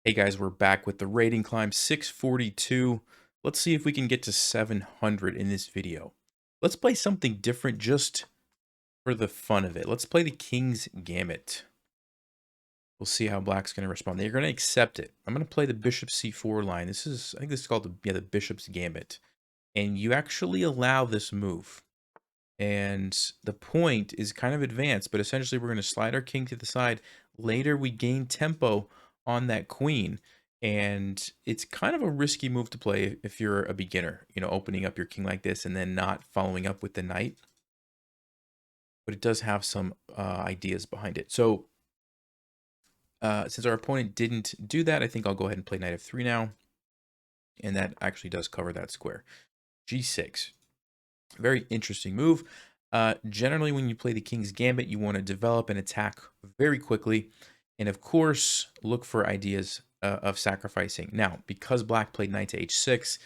Hey guys, we're back with the rating climb 642. Let's see if we can get to 700 in this video. Let's play something different just for the fun of it. Let's play the King's Gambit. We'll see how black's going to respond. They're going to accept it. I'm going to play the bishop c4 line. I think this is called the bishop's gambit. And you actually allow this move. And the point is kind of advanced, but essentially we're going to slide our king to the side. Later we gain tempo on that queen, and it's kind of a risky move to play if you're a beginner, opening up your king like this and then not following up with the knight. But it does have some ideas behind it. So since our opponent didn't do that, I think I'll go ahead and play knight f3 now, and that actually does cover that square. g6. Very interesting move. Generally, when you play the King's Gambit, you want to develop and attack very quickly. And of course, look for ideas of sacrificing. Now, because black played knight to h6,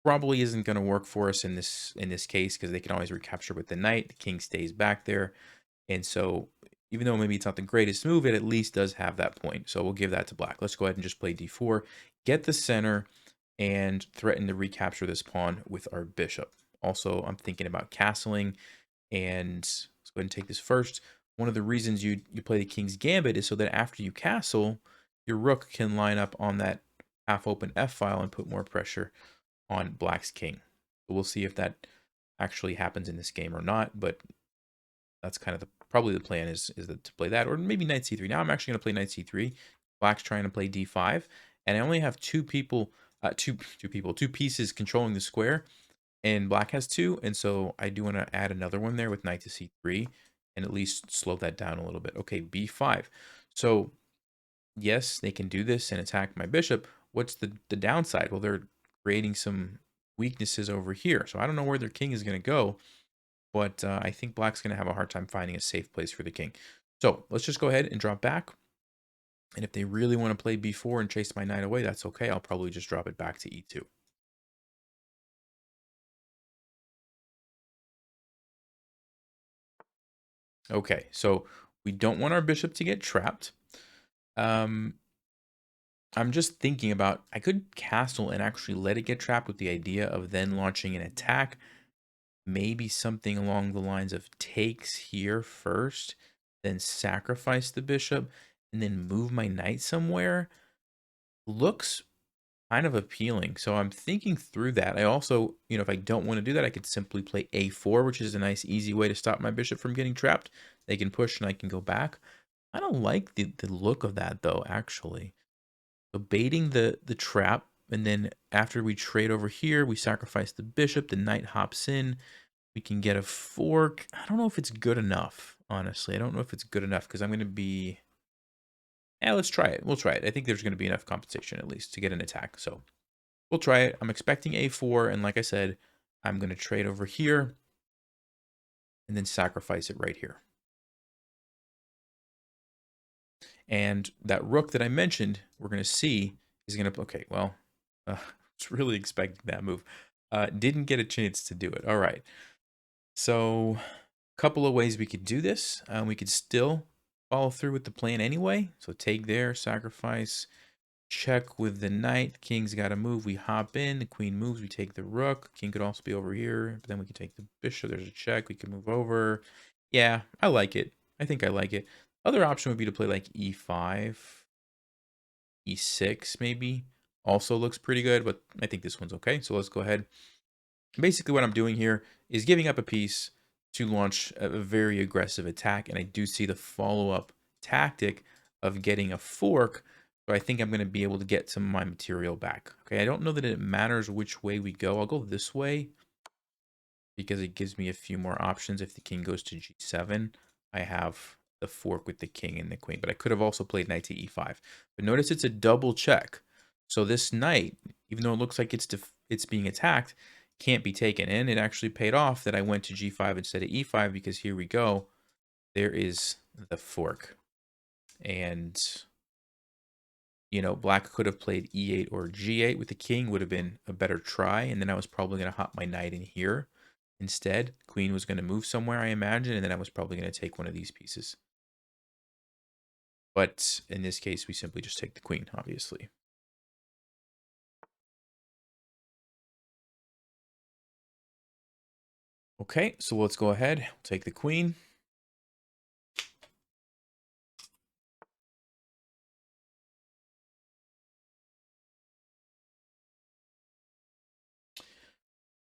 probably isn't going to work for us in this case, because they can always recapture with the knight. The king stays back there. And so, even though maybe it's not the greatest move, it at least does have that point. So we'll give that to black. Let's go ahead and just play d4, get the center, and threaten to recapture this pawn with our bishop. Also, I'm thinking about castling, and let's go ahead and take this first. One of the reasons you play the King's Gambit is so that after you castle, your rook can line up on that half-open f-file and put more pressure on black's king. So we'll see if that actually happens in this game or not, but that's kind of probably the plan is to play that, or maybe knight c3. Now I'm actually going to play knight c3. Black's trying to play d5, and I only have two pieces controlling the square, and black has two, and so I do want to add another one there with knight to c3 and at least slow that down a little bit. Okay, b5. So yes, they can do this and attack my bishop. What's the downside? Well, they're creating some weaknesses over here, so I don't know where their king is going to go, but I think black's going to have a hard time finding a safe place for the king. So let's just go ahead and drop back, and if they really want to play b4 and chase my knight away, that's okay. I'll probably just drop it back to e2. Okay, so we don't want our bishop to get trapped. I'm just thinking about, I could castle and actually let it get trapped with the idea of then launching an attack. Maybe something along the lines of takes here first, then sacrifice the bishop, and then move my knight somewhere. Looks kind of appealing. So I'm thinking through that. I also, if I don't want to do that, I could simply play a4, which is a nice, easy way to stop my bishop from getting trapped. They can push and I can go back. I don't like the look of that, though, actually. So baiting the trap, and then after we trade over here, we sacrifice the bishop, the knight hops in. We can get a fork. I don't know if it's good enough, honestly. I don't know if it's good enough, because I'm going to be... Yeah, let's try it. We'll try it. I think there's going to be enough compensation, at least, to get an attack. So we'll try it. I'm expecting a4, and like I said, I'm going to trade over here and then sacrifice it right here. And that rook that I mentioned, we're going to see, is going to... Okay, well, I was really expecting that move. Didn't get a chance to do it. All right. So a couple of ways we could do this. We could still follow through with the plan anyway. So take there, sacrifice, check with the knight. King's got to move. We hop in. The queen moves. We take the rook. King could also be over here. But then we can take the bishop. There's a check. We can move over. Yeah, I like it. I think I like it. Other option would be to play like e5, e6 maybe. Also looks pretty good, but I think this one's okay. So let's go ahead. Basically what I'm doing here is giving up a piece to launch a very aggressive attack, and I do see the follow-up tactic of getting a fork, so I think I'm going to be able to get some of my material back. Okay, I don't know that it matters which way we go. I'll go this way because it gives me a few more options. If the king goes to g7, I have the fork with the king and the queen, but I could have also played knight to e5. But notice it's a double check. So this knight, even though it looks like it's being attacked, can't be taken. And it actually paid off that I went to g5 instead of e5, because here we go. There is the fork. And, black could have played e8 or g8 with the king, would have been a better try. And then I was probably going to hop my knight in here. Instead, queen was going to move somewhere, I imagine, and then I was probably going to take one of these pieces. But in this case, we simply just take the queen, obviously. Okay, so let's go ahead. Take the queen.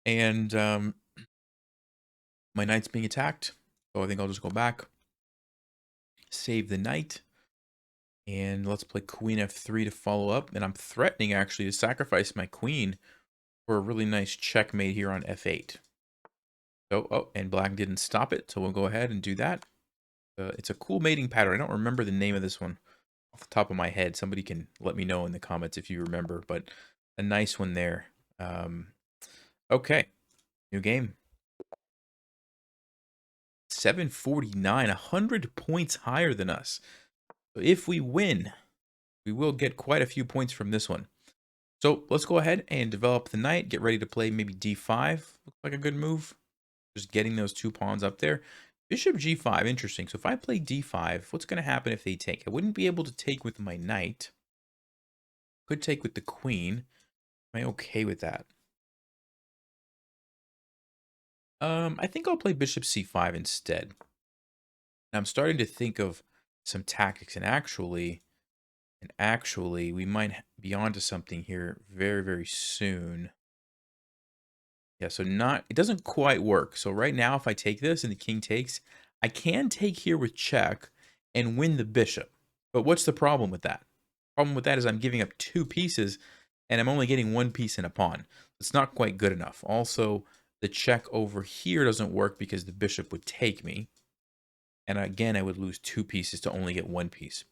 And my knight's being attacked. So I think I'll just go back. Save the knight. And let's play queen f3 to follow up. And I'm threatening, actually, to sacrifice my queen for a really nice checkmate here on f8. So, oh, and black didn't stop it. So we'll go ahead and do that. It's a cool mating pattern. I don't remember the name of this one off the top of my head. Somebody can let me know in the comments if you remember. But a nice one there. Okay, new game. 749, 100 points higher than us. So if we win, we will get quite a few points from this one. So let's go ahead and develop the knight. Get ready to play maybe d5. Looks like a good move. Just getting those two pawns up there. Bishop g5, interesting. So if I play d5, what's going to happen if they take? I wouldn't be able to take with my knight. Could take with the queen. Am I okay with that? I think I'll play bishop c5 instead. And I'm starting to think of some tactics, and actually, we might be onto something here very, very soon. Yeah, so it doesn't quite work. So right now, if I take this and the king takes, I can take here with check and win the bishop. But what's the problem with that? The problem with that is I'm giving up two pieces and I'm only getting one piece and a pawn. It's not quite good enough. Also, the check over here doesn't work because the bishop would take me. And again, I would lose two pieces to only get one piece.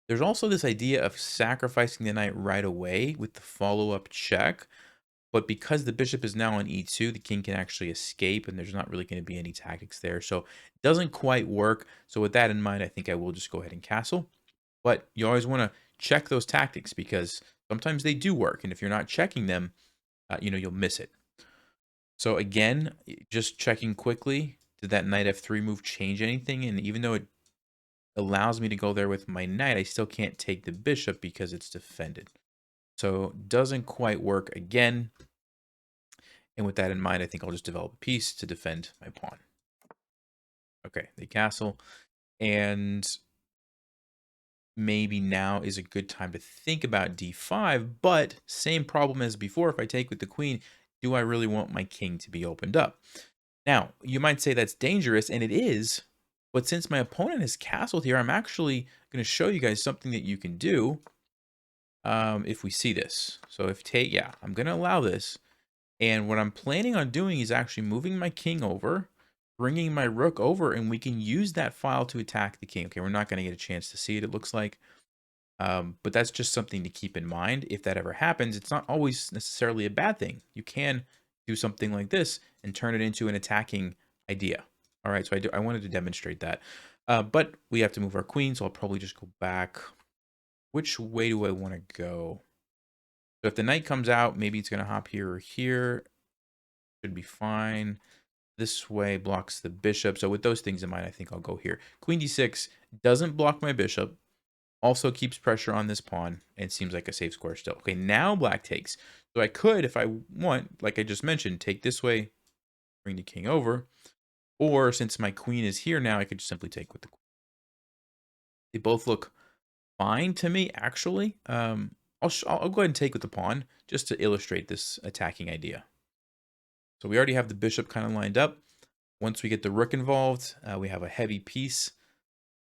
There's also this idea of sacrificing the knight right away with the follow-up check. But because the bishop is now on e2, the king can actually escape, and there's not really going to be any tactics there. So it doesn't quite work. So with that in mind, I think I will just go ahead and castle. But you always want to check those tactics because sometimes they do work. And if you're not checking them, you'll miss it. So again, just checking quickly, did that knight f3 move change anything? And even though it allows me to go there with my knight, I still can't take the bishop because it's defended. So doesn't quite work again. And with that in mind, I think I'll just develop a piece to defend my pawn. Okay, they castle. And maybe now is a good time to think about d5, but same problem as before. If I take with the queen, do I really want my king to be opened up? Now, you might say that's dangerous, and it is. But since my opponent has castled here, I'm actually going to show you guys something that you can do if we see this. So if take, yeah, I'm going to allow this. And what I'm planning on doing is actually moving my king over, bringing my rook over, and we can use that file to attack the king. Okay, we're not going to get a chance to see it, it looks like. But that's just something to keep in mind. If that ever happens, it's not always necessarily a bad thing. You can do something like this and turn it into an attacking idea. All right, so I wanted to demonstrate that. But we have to move our queen, so I'll probably just go back. Which way do I want to go? So if the knight comes out, maybe it's going to hop here or here. Should be fine. This way blocks the bishop. So with those things in mind, I think I'll go here. Queen d6 doesn't block my bishop. Also keeps pressure on this pawn. And seems like a safe square still. Okay, now black takes. So I could, if I want, like I just mentioned, take this way, bring the king over. Or since my queen is here now, I could just simply take with the queen. They both look fine to me, actually. I'll go ahead and take with the pawn just to illustrate this attacking idea. So we already have the bishop kind of lined up. Once we get the rook involved, we have a heavy piece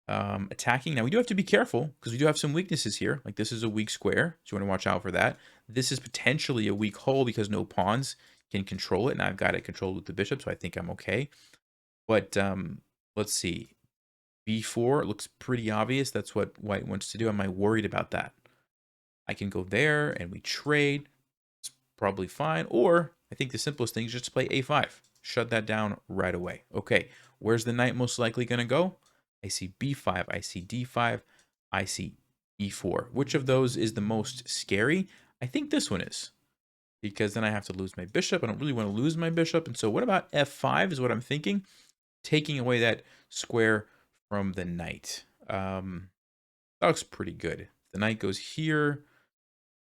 attacking. Now we do have to be careful because we do have some weaknesses here. Like this is a weak square, so you want to watch out for that. This is potentially a weak hole because no pawns can control it, and I've got it controlled with the bishop, so I think I'm okay. But let's see. b4 looks pretty obvious. That's what white wants to do. Am I worried about that? I can go there and we trade. It's probably fine. Or I think the simplest thing is just to play a5. Shut that down right away. Okay, where's the knight most likely going to go? I see b5, I see d5, I see e4. Which of those is the most scary? I think this one is. Because then I have to lose my bishop. I don't really want to lose my bishop. And so what about f5 is what I'm thinking. Taking away that square from the knight. That looks pretty good. The knight goes here.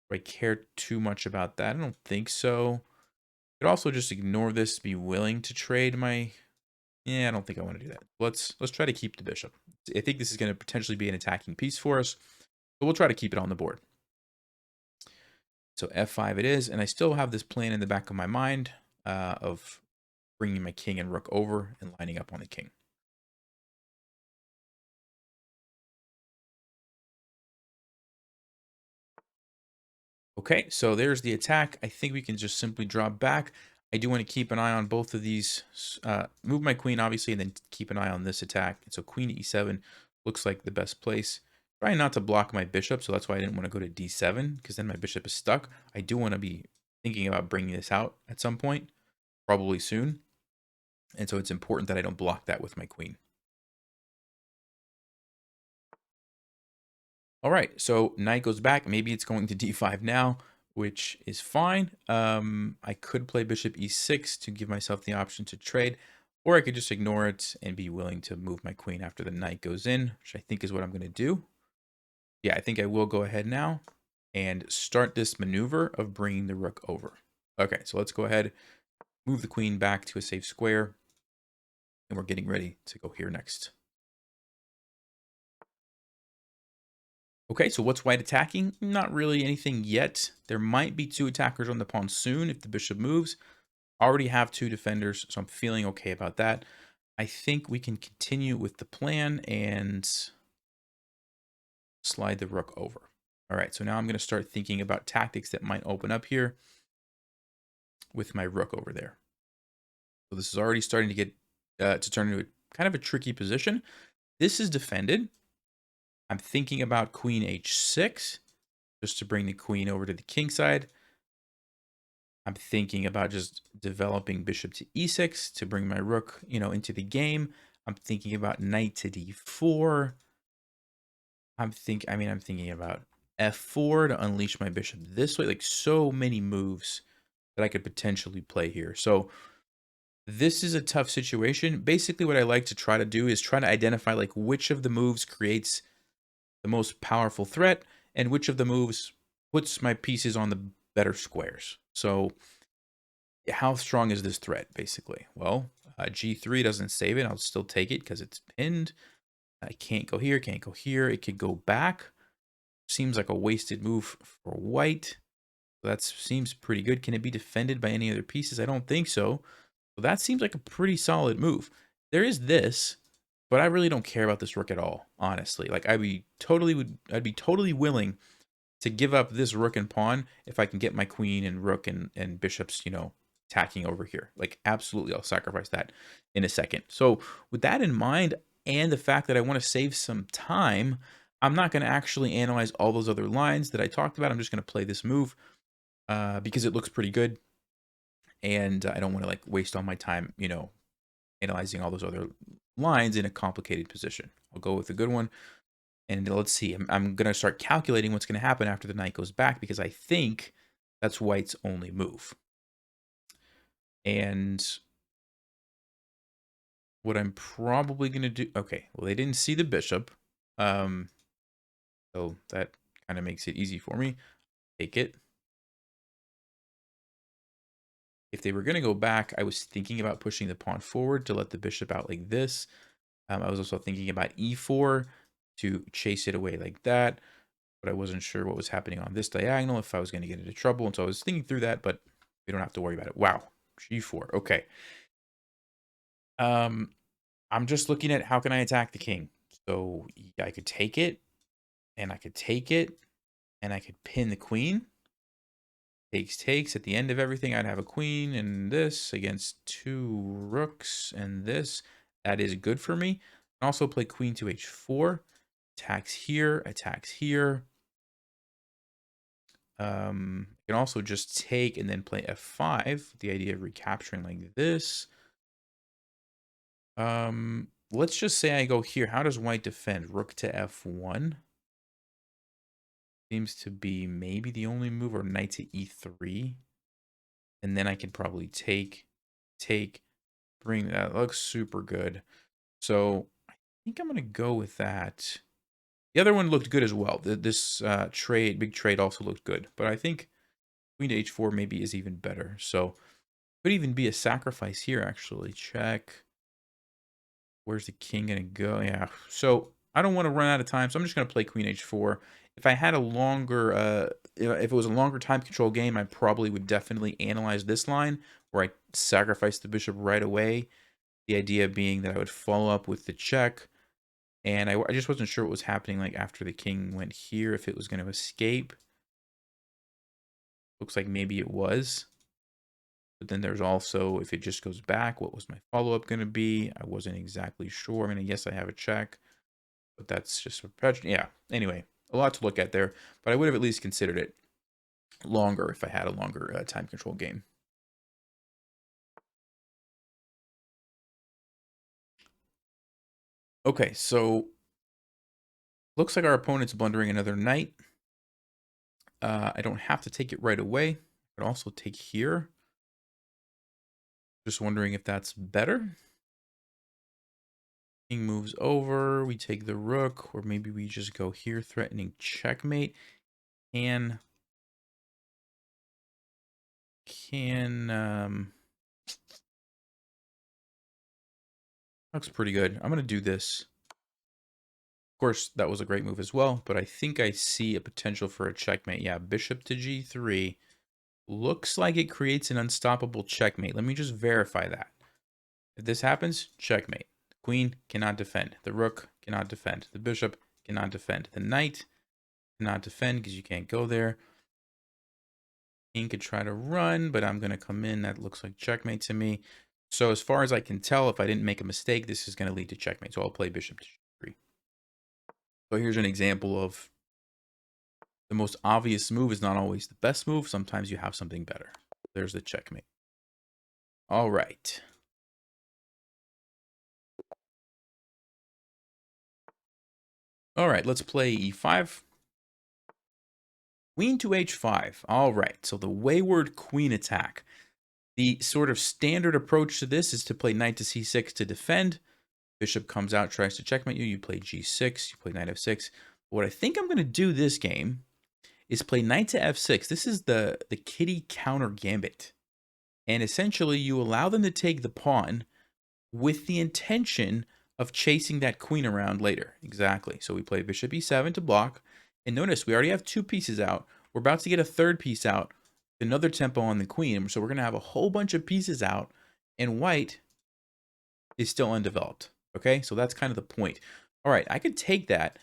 Do I care too much about that? I don't think so. Could also just ignore this, be willing to trade my... Yeah, I don't think I want to do that. Let's try to keep the bishop. I think this is going to potentially be an attacking piece for us, but we'll try to keep it on the board. So f5 it is, and I still have this plan in the back of my mind of bringing my king and rook over and lining up on the king. Okay, so there's the attack. I think we can just simply drop back. I do want to keep an eye on both of these. Move my queen, obviously, and then keep an eye on this attack. And so queen to e7 looks like the best place. Trying not to block my bishop, so that's why I didn't want to go to d7, because then my bishop is stuck. I do want to be thinking about bringing this out at some point, probably soon. And so it's important that I don't block that with my queen. All right, so knight goes back. Maybe it's going to d5 now, which is fine. I could play bishop e6 to give myself the option to trade, or I could just ignore it and be willing to move my queen after the knight goes in, which I think is what I'm going to do. Yeah, I think I will go ahead now and start this maneuver of bringing the rook over. Okay, so let's go ahead, move the queen back to a safe square, and we're getting ready to go here next. Okay, so what's white attacking? Not really anything yet. There might be two attackers on the pawn soon if the bishop moves. Already have two defenders, so I'm feeling okay about that. I think we can continue with the plan and slide the rook over. All right, so now I'm going to start thinking about tactics that might open up here with my rook over there. So this is already starting to get to turn into kind of a tricky position. This is defended. I'm thinking about queen h6, just to bring the queen over to the king side. I'm thinking about just developing bishop to e6 to bring my rook, into the game. I'm thinking about knight to d4. I'm thinking about f4 to unleash my bishop this way. Like, so many moves that I could potentially play here. So this is a tough situation. Basically, what I like to try to do is try to identify like which of the moves creates the most powerful threat and which of the moves puts my pieces on the better squares. So how strong is this threat, basically? Well, g3 doesn't save it. I'll still take it because it's pinned. I can't go here, can't go here. It could go back. Seems like a wasted move for white. So that seems pretty good. Can it be defended by any other pieces? I don't think so. So that seems like a pretty solid move. There is this, but I really don't care about this rook at all, honestly. Like, I'd be totally willing to give up this rook and pawn if I can get my queen and rook and bishops, attacking over here. Like, absolutely, I'll sacrifice that in a second. So with that in mind, and the fact that I want to save some time, I'm not going to actually analyze all those other lines that I talked about. I'm just going to play this move because it looks pretty good. And I don't want to like waste all my time, analyzing all those other lines in a complicated position. I'll go with a good one. And let's see, I'm going to start calculating what's going to happen after the knight goes back, because I think that's white's only move. And what I'm probably going to do... Okay, well, they didn't see the bishop. So that kind of makes it easy for me. Take it. If they were going to go back, I was thinking about pushing the pawn forward to let the bishop out like this. I was also thinking about e4 to chase it away like that, but I wasn't sure what was happening on this diagonal, if I was going to get into trouble. And so I was thinking through that, but we don't have to worry about it. Wow, g4. Okay. I'm just looking at how can I attack the king. So I could take it, and I could take it, and I could pin the queen. Takes. At the end of everything, I'd have a queen and this against two rooks and this. That is good for me. I also play queen to h4. Attacks here. You can also just take and then play f5. The idea of recapturing like this. Let's just say I go here. How does white defend? Rook to f1. Seems to be maybe the only move, or knight to e3. And then I can probably take, bring that. Looks super good. So I think I'm going to go with that. The other one looked good as well. This big trade also looked good. But I think queen to h4 maybe is even better. So Could even be a sacrifice here, actually. Check. Where's the king going to go? Yeah. So I don't want to run out of time, so I'm just going to play queen h4. If I had a longer, if it was a longer time control game, I probably would definitely analyze this line where I sacrifice the bishop right away. The idea being that I would follow up with the check. And I just wasn't sure what was happening like after the king went here, if it was going to escape. Looks like maybe it was. But then there's also, if it just goes back, what was my follow-up going to be? I wasn't exactly sure. I mean, yes, I have a check, but that's just perpetual. Yeah, anyway, a lot to look at there. But I would have at least considered it longer if I had a longer time control game. Okay, so looks like our opponent's blundering another knight. I don't have to take it right away. I could also take here. Just wondering if that's better. King moves over, we take the rook, or maybe we just go here, threatening checkmate. Can looks pretty good. I'm gonna do this. Of course, that was a great move as well, but I think I see a potential for a checkmate. Yeah, bishop to g3. Looks like it creates an unstoppable checkmate. Let me just verify that. If this happens, checkmate. The queen cannot defend. The rook cannot defend. The bishop cannot defend. The knight cannot defend because you can't go there. King could try to run, but I'm going to come in. That looks like checkmate to me. So as far as I can tell, if I didn't make a mistake, this is going to lead to checkmate. So I'll play bishop to g3. So here's an example of the most obvious move is not always the best move. Sometimes you have something better. There's the checkmate. All right. All right, let's play e5. Queen to h5. All right, so the wayward queen attack. The sort of standard approach to this is to play knight to c6 to defend. Bishop comes out, tries to checkmate you. You play g6, you play knight f6. What I think I'm going to do this game is play knight to f6. This is the Kiddie counter gambit. And essentially, you allow them to take the pawn with the intention of chasing that queen around later. Exactly. So we play bishop e7 to block. And notice, we already have 2 pieces out. We're about to get a 3rd piece out, another tempo on the queen. So we're going to have a whole bunch of pieces out, and white is still undeveloped. Okay, so that's kind of the point. All right, I could take that,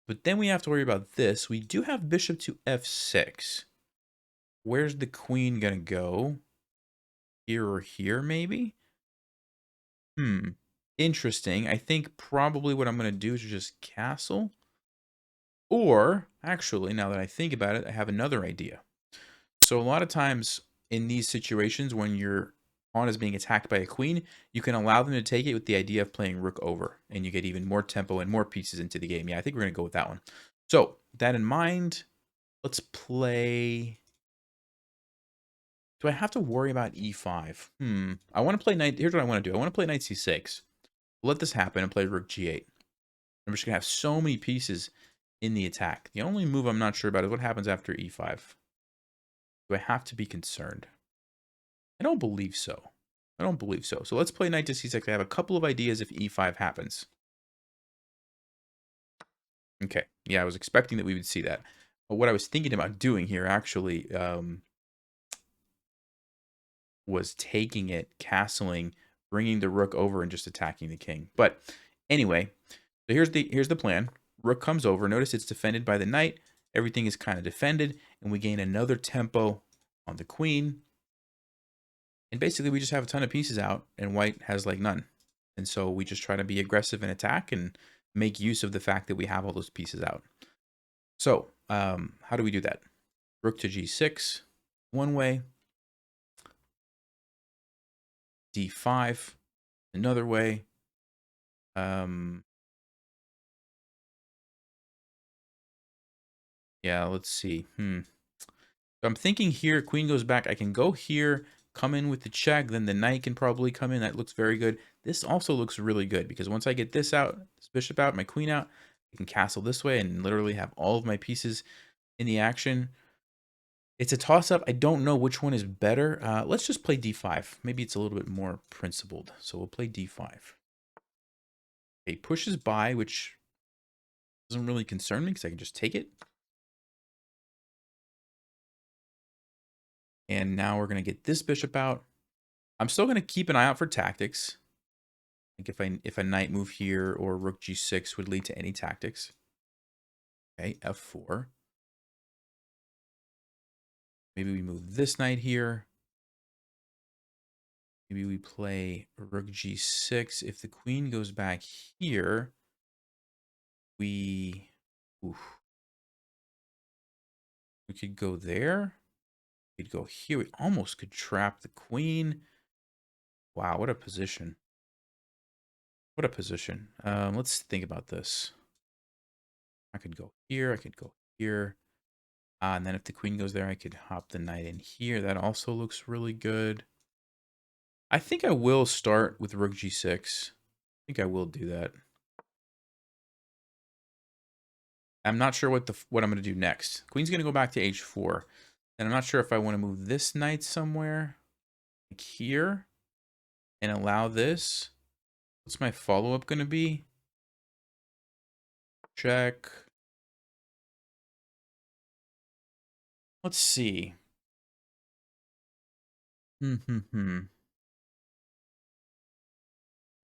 but then we have to worry about this. We do have bishop to f6. Where's the queen going to go? Here or here, maybe? Interesting. I think probably what I'm going to do is just castle. Or, actually, now that I think about it, I have another idea. So a lot of times in these situations when your pawn is being attacked by a queen, you can allow them to take it with the idea of playing rook over, and you get even more tempo and more pieces into the game. Yeah, I think we're going to go with that one. So, with that in mind, let's play... Do I have to worry about e5? I want to play knight... Here's what I want to do. I want to play knight c6. Let this happen and play rook g8. I'm just going to have so many pieces in the attack. The only move I'm not sure about is what happens after e5. Do I have to be concerned? I don't believe so. I don't believe so. So let's play knight to c6. I have a couple of ideas if e5 happens. Okay. Yeah, I was expecting that we would see that. But what I was thinking about doing here actually was taking it, castling, bringing the rook over, and just attacking the king. But anyway, so here's the plan. Rook comes over. Notice it's defended by the knight. Everything is kind of defended, and we gain another tempo on the queen. And basically, we just have a ton of pieces out, and white has like none. And so we just try to be aggressive and attack and make use of the fact that we have all those pieces out. So how do we do that? Rook to g6, one way. d5, another way. Yeah, let's see. So I'm thinking here, queen goes back. I can go here, come in with the check, then the knight can probably come in. That looks very good. This also looks really good because once I get this out, this bishop out, my queen out, I can castle this way and literally have all of my pieces in the action. It's a toss-up. I don't know which one is better. Let's just play d5. Maybe it's a little bit more principled. So we'll play d5. Okay, pushes by, which doesn't really concern me because I can just take it. And now we're going to get this bishop out. I'm still going to keep an eye out for tactics. Like if a knight move here or rook g6 would lead to any tactics. Okay, f4. Maybe we move this knight here. Maybe we play rook g6. If the queen goes back here, we could go there. We could go here. We almost could trap the queen. Wow, what a position. What a position. Let's think about this. I could go here. I could go here. And then if the queen goes there, I could hop the knight in here. That also looks really good. I think I will start with rook g6. I think I will do that. I'm not sure what I'm going to do next. Queen's going to go back to h4. And I'm not sure if I want to move this knight somewhere, like here, and allow this. What's my follow-up going to be? Check. Let's see. Well,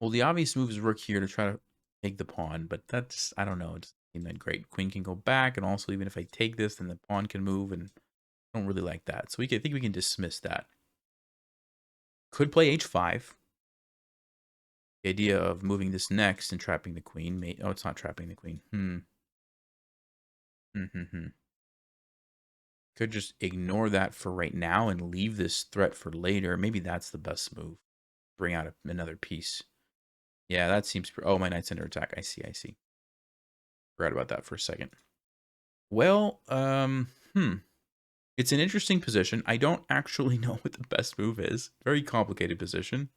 the obvious move is rook here to try to take the pawn, but that's, I don't know. It's not great. Queen can go back, and also even if I take this, then the pawn can move, and I don't really like that. So I think we can dismiss that. Could play h5. The idea of moving this next and trapping the queen. Oh, it's not trapping the queen. Could just ignore that for right now and leave this threat for later. Maybe that's the best move. Bring out another piece. Yeah, that seems... Oh, my knight's under attack. I see. Forgot about that for a second. Well, it's an interesting position. I don't actually know what the best move is. Very complicated position.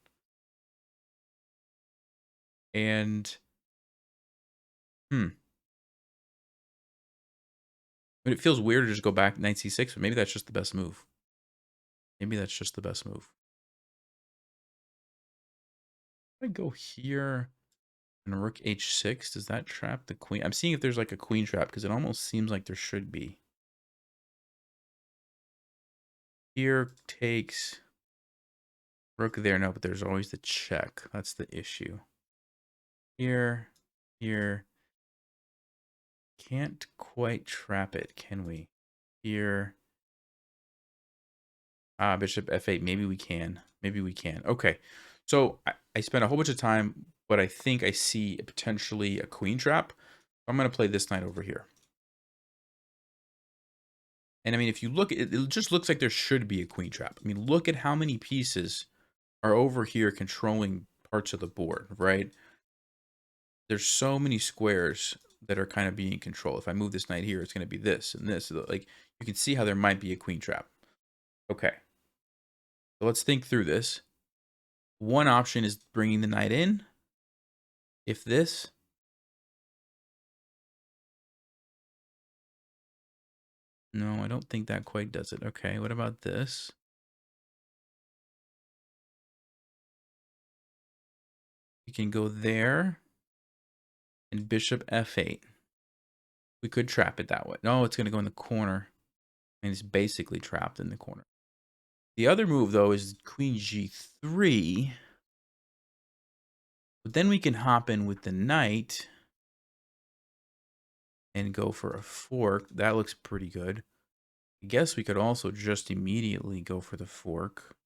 And, but it feels weird to just go back knight c6, but maybe that's just the best move. Maybe that's just the best move. I go here and rook h6. Does that trap the queen? I'm seeing if there's like a queen trap because it almost seems like there should be. Here takes rook there. No, but there's always the check. That's the issue. Here. Can't quite trap it, can we? Here. Bishop f8. Maybe we can. Okay. So I spent a whole bunch of time, but I think I see potentially a queen trap. I'm going to play this knight over here. And I mean, if you look, it just looks like there should be a queen trap. I mean, look at how many pieces are over here controlling parts of the board, right? There's so many squares that are kind of being controlled. If I move this knight here, it's going to be this and this. Like, you can see how there might be a queen trap. Okay. So let's think through this. One option is bringing the knight in. If this... No, I don't think that quite does it. Okay, what about this? We can go there and bishop f8. We could trap it that way. No, it's going to go in the corner. And it's basically trapped in the corner. The other move, though, is queen g3. But then we can hop in with the knight and go for a fork. That looks pretty good. I guess we could also just immediately go for the fork.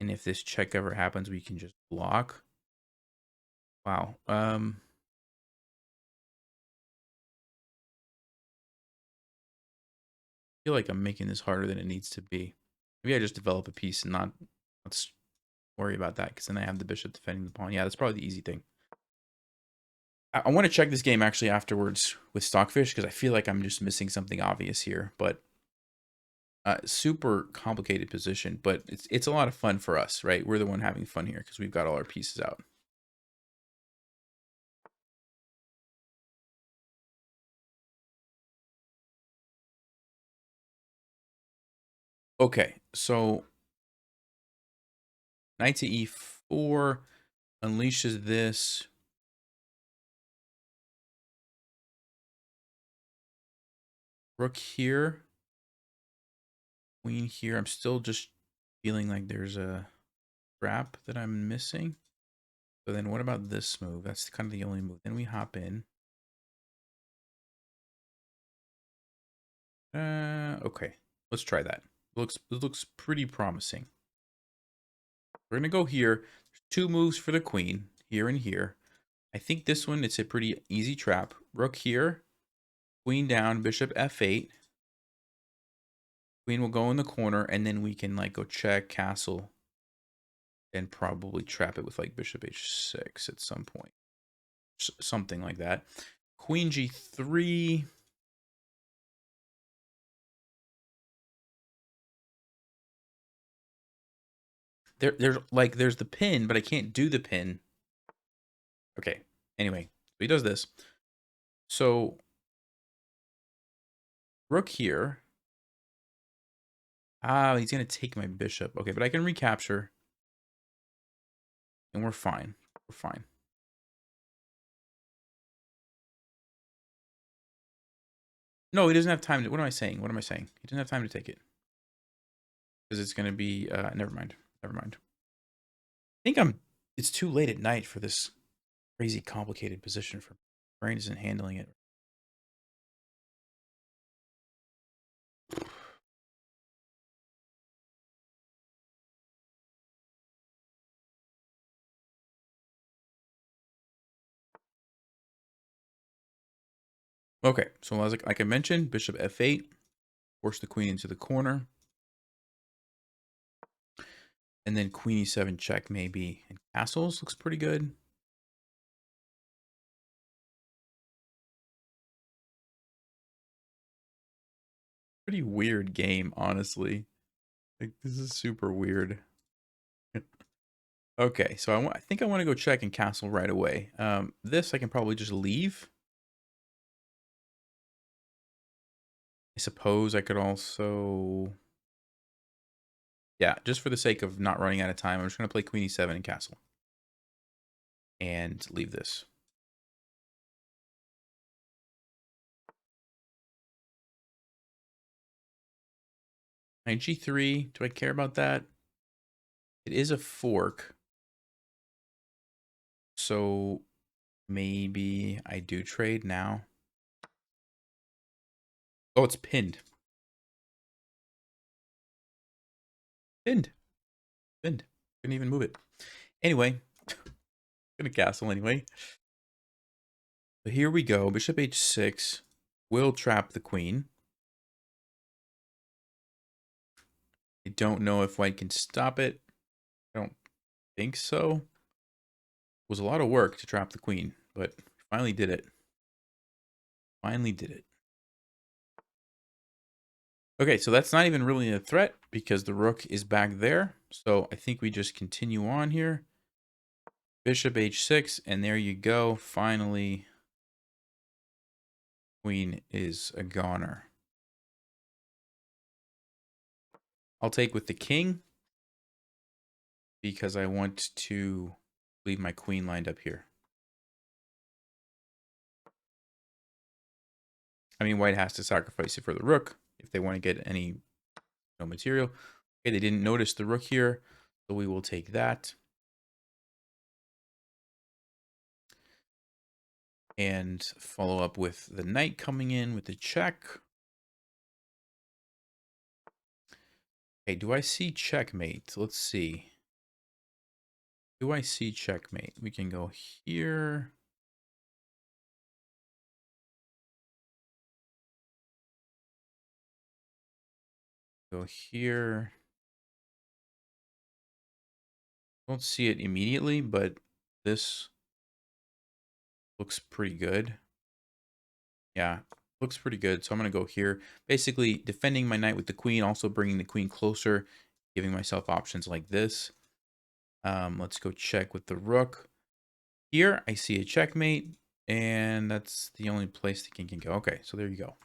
And if this check ever happens, we can just block. Wow. I feel like I'm making this harder than it needs to be. Maybe I just develop a piece and let's worry about that, because then I have the bishop defending the pawn. Yeah, that's probably the easy thing. I want to check this game actually afterwards with Stockfish, because I feel like I'm just missing something obvious here. But super complicated position, but it's a lot of fun for us, right? We're the one having fun here because we've got all our pieces out. Okay, so knight to e4 unleashes this. Rook here. Queen here. I'm still just feeling like there's a trap that I'm missing. So then what about this move? That's kind of the only move. Then we hop in. Okay. Let's try that. It looks pretty promising. We're gonna go here. There's two moves for the queen, here and here. I think this one, it's a pretty easy trap. Rook here, queen down, bishop f8. Queen will go in the corner, and then we can like go check, castle, and probably trap it with like bishop h6 at some point. Something like that. Queen g3. There's the pin, but I can't do the pin. Okay. Anyway, so he does this. So rook here. Ah, he's gonna take my bishop. Okay, but I can recapture, and we're fine. We're fine. No, he doesn't have time to. What am I saying? What am I saying? He doesn't have time to take it because it's gonna be. Never mind. Never mind. I think I'm. It's too late at night for this crazy complicated position for me. Brain isn't handling it. Okay, so as like I mentioned, bishop f8, force the queen into the corner, and then queen e7 check maybe, and castles looks pretty good. Pretty weird game, honestly. Like this is super weird. Okay, so I think I want to go check and castle right away. This I can probably just leave. I suppose I could also... Yeah, just for the sake of not running out of time, I'm just going to play queen e7 and castle. And leave this. Knight g3, do I care about that? It is a fork. So maybe I do trade now. Oh, it's pinned. Pinned. Pinned. Couldn't even move it. Anyway, gonna castle anyway. So here we go. Bishop h6 will trap the queen. I don't know if white can stop it. I don't think so. It was a lot of work to trap the queen, but finally did it. Finally did it. Okay, so that's not even really a threat because the rook is back there. So I think we just continue on here. Bishop h6, and there you go. Finally, queen is a goner. I'll take with the king because I want to leave my queen lined up here. I mean, white has to sacrifice it for the rook if they want to get any material. Okay, they didn't notice the rook here, so we will take that. And follow up with the knight coming in with the check. Okay, do I see checkmate? Let's see. Do I see checkmate? We can go here. Go here. Don't see it immediately, but this looks pretty good. Yeah, looks pretty good. So I'm going to go here. Basically, defending my knight with the queen, also bringing the queen closer, giving myself options like this. Let's go check with the rook. Here, I see a checkmate, and that's the only place the king can go. Okay, so there you go.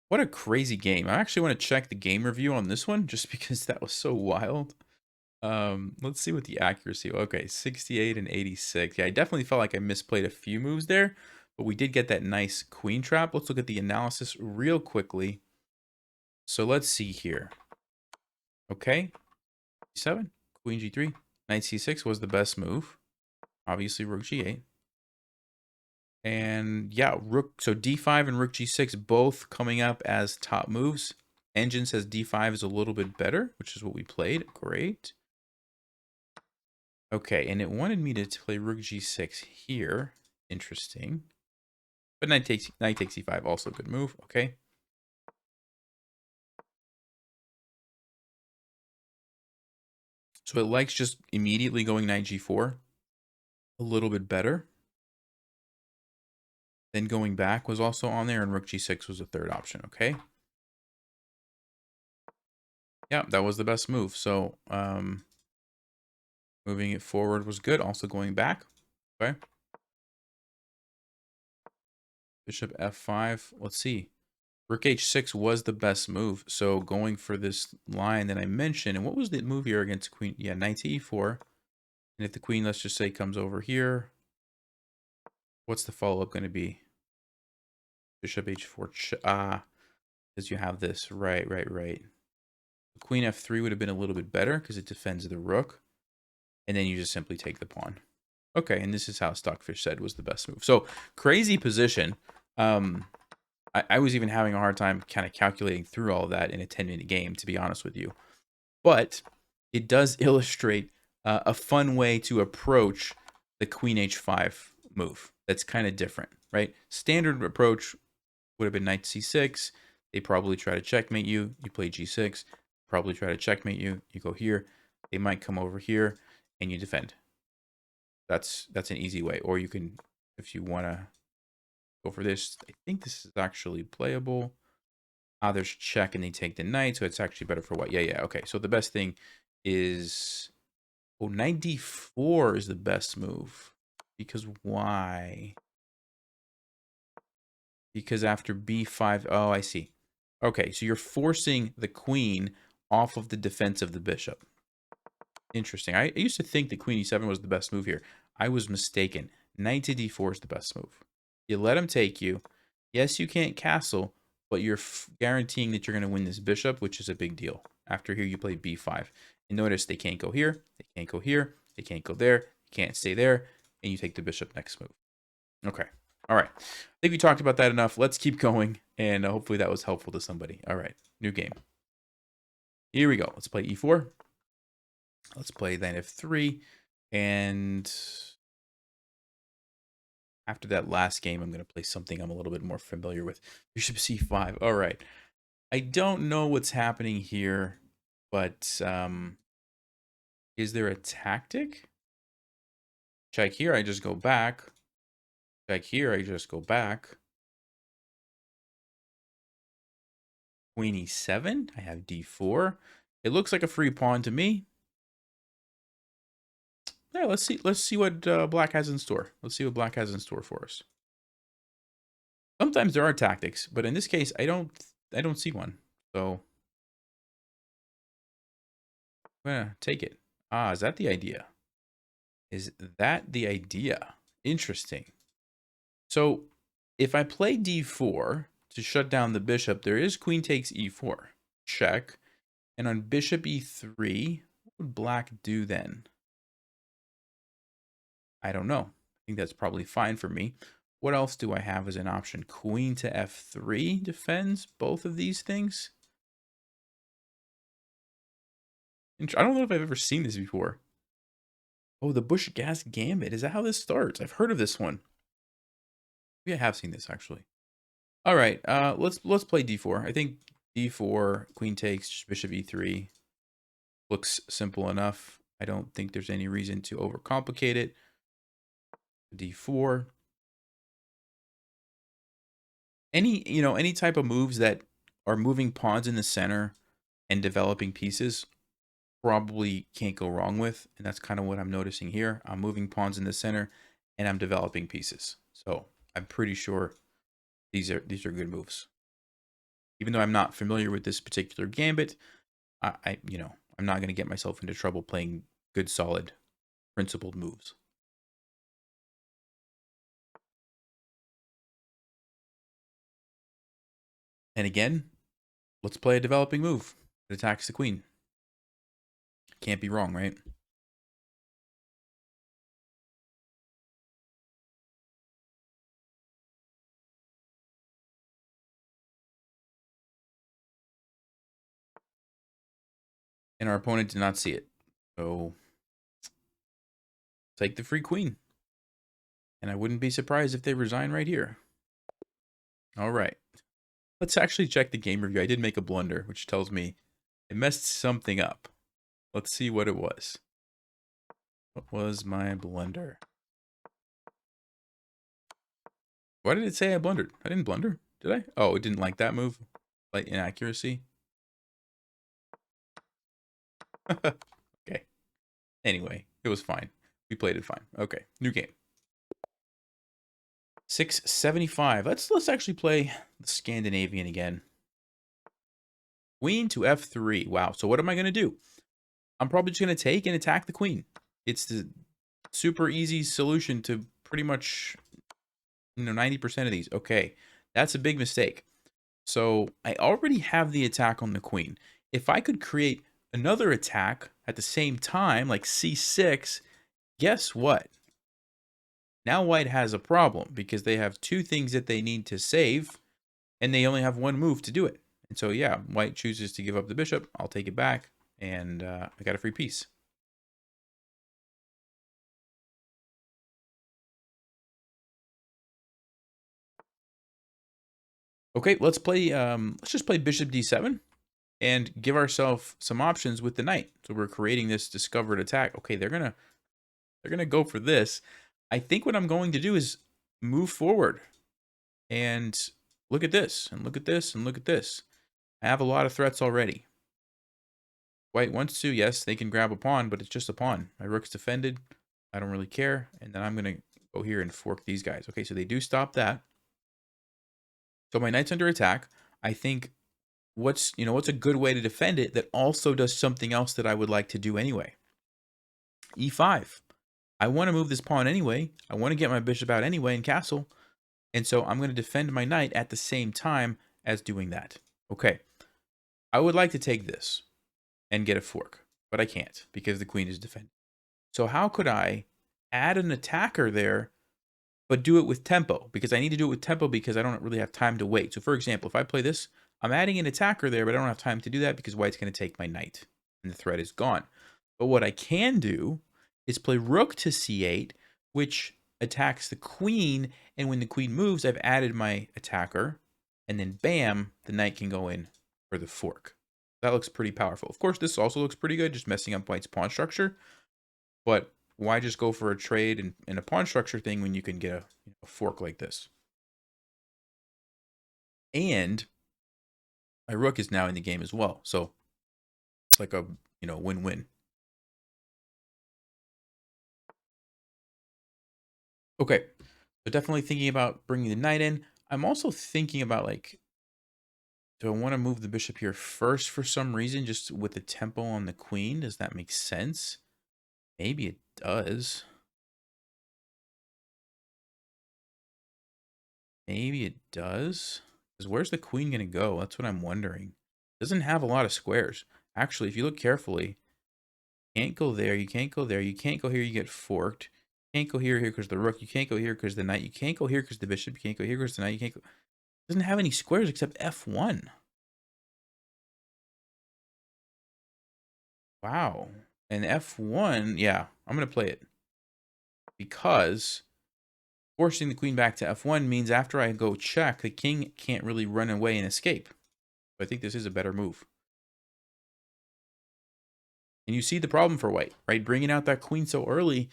What a crazy game. I actually want to check the game review on this one just because that was so wild. Let's see what the accuracy. Okay, 68 and 86. Yeah, I definitely felt like I misplayed a few moves there, but we did get that nice queen trap. Let's look at the analysis real quickly. So let's see here. Okay, g7, queen g3, knight c6 was the best move. Obviously, rook g8. And yeah, rook, so d5 and rook g6 both coming up as top moves. Engine says d5 is a little bit better, which is what we played. Great. Okay, and it wanted me to play rook g6 here. Interesting. But knight takes e5, also a good move. Okay. So it likes just immediately going knight g4. A little bit better. Then going back was also on there, and rook g6 was the third option. Okay. Yeah, that was the best move. So moving it forward was good. Also going back. Okay. Bishop f5. Let's see. Rook h6 was the best move. So going for this line that I mentioned. And what was the move here against queen? Yeah, knight to e4. And if the queen, let's just say, comes over here, what's the follow-up going to be? Bishop h4. Because you have this. Right. Queen f3 would have been a little bit better because it defends the rook. And then you just simply take the pawn. Okay, and this is how Stockfish said was the best move. So crazy position. I was even having a hard time kind of calculating through all of that in a 10-minute game, to be honest with you. But it does illustrate a fun way to approach the queen h5 move. That's kind of different, right? Standard approach would have been knight c6. They probably try to checkmate you. You play g6. Probably try to checkmate you. You go here. They might come over here, and you defend. That's an easy way. Or you can, if you want to go for this, I think this is actually playable. There's check and they take the knight, so it's actually better for white. Yeah, okay. So the best thing is, oh, knight d4 is the best move. Because why? Because after b5, oh, I see. Okay, so you're forcing the queen off of the defense of the bishop. Interesting. I used to think that queen e7 was the best move here. I was mistaken. Knight to d4 is the best move. You let him take you. Yes, you can't castle, but you're guaranteeing that you're going to win this bishop, which is a big deal. After here, you play b5. And notice they can't go here. They can't go here. They can't go there. You can't stay there. And you take the bishop next move. Okay. All right. I think we talked about that enough. Let's keep going. And hopefully that was helpful to somebody. All right. New game. Here we go. Let's play e4. Let's play knight f3. And after that last game, I'm going to play something I'm a little bit more familiar with. Bishop c5. All right. I don't know what's happening here, but is there a tactic? Check here, I just go back. Check here, I just go back. Queen e7. I have d4. It looks like a free pawn to me. Yeah, let's see what black has in store. Let's see what black has in store for us. Sometimes there are tactics, but in this case, I don't see one. So I'm gonna take it. Is that the idea? Is that the idea? Interesting. So if I play d4 to shut down the bishop, there is queen takes e4. Check. And on bishop e3, what would black do then? I don't know. I think that's probably fine for me. What else do I have as an option? Queen to f3 defends both of these things. I don't know if I've ever seen this before. Oh, the Busch-Gass Gambit. Is that how this starts? I've heard of this one. Maybe I have seen this actually. All right, let's play d4. I think d4, queen takes, bishop e3 looks simple enough. I don't think there's any reason to overcomplicate it. d4. Any type of moves that are moving pawns in the center and developing pieces probably can't go wrong with, and that's kind of what I'm noticing here. I'm moving pawns in the center and I'm developing pieces. So I'm pretty sure these are good moves. Even though I'm not familiar with this particular gambit, you know, I'm not going to get myself into trouble playing good, solid, principled moves. And again, let's play a developing move that attacks the queen. Can't be wrong, right? And our opponent did not see it. So take the free queen. And I wouldn't be surprised if they resign right here. All right. Let's actually check the game review. I did make a blunder, which tells me I messed something up. Let's see what it was. What was my blunder? Why did it say I blundered? I didn't blunder, did I? Oh, it didn't like that move? Like inaccuracy? Okay. Anyway, it was fine. We played it fine. Okay, new game. 675. Let's actually play the Scandinavian again. Queen to f3. Wow. So what am I going to do? I'm probably just going to take and attack the queen. It's the super easy solution to pretty much 90% of these. Okay. That's a big mistake. So I already have the attack on the queen. If I could create another attack at the same time, like c6, guess what? Now white has a problem because they have two things that they need to save, and they only have one move to do it. And so, yeah, white chooses to give up the bishop. I'll take it back, and I got a free piece. Okay, let's play. Let's just play bishop d7 and give ourselves some options with the knight. So we're creating this discovered attack. Okay, they're gonna go for this. I think what I'm going to do is move forward and look at this and look at this and look at this. I have a lot of threats already. White wants to, yes, they can grab a pawn, but it's just a pawn. My rook's defended. I don't really care. And then I'm going to go here and fork these guys. Okay, so they do stop that. So my knight's under attack. I think what's a good way to defend it that also does something else that I would like to do anyway. E5. I want to move this pawn anyway. I want to get my bishop out anyway in castle. And so I'm going to defend my knight at the same time as doing that. Okay. I would like to take this and get a fork, but I can't because the queen is defended. So how could I add an attacker there, but do it with tempo? Because I need to do it with tempo because I don't really have time to wait. So for example, if I play this, I'm adding an attacker there, but I don't have time to do that because white's going to take my knight and the threat is gone. But what I can do is play rook to c8, which attacks the queen. And when the queen moves, I've added my attacker. And then bam, the knight can go in for the fork. That looks pretty powerful. Of course, this also looks pretty good, just messing up white's pawn structure. But why just go for a trade and a pawn structure thing when you can get a fork like this? And my rook is now in the game as well. So it's like a, win-win. Okay. So definitely thinking about bringing the knight in. I'm also thinking about, like, do I want to move the bishop here first for some reason, just with the tempo on the queen? Does that make sense? Maybe it does. Maybe it does. Because where's the queen going to go? That's what I'm wondering. Doesn't have a lot of squares. Actually, if you look carefully, you can't go there, you can't go there, you can't go here, you get forked. You can't go here because the rook, you can't go here because the knight, you can't go here because the bishop, you can't go here because the knight, you can't go. It doesn't have any squares except f1. Wow. And f1, yeah, I'm going to play it. Because forcing the queen back to f1 means after I go check, the king can't really run away and escape. So I think this is a better move. And you see the problem for white, right? Bringing out that queen so early,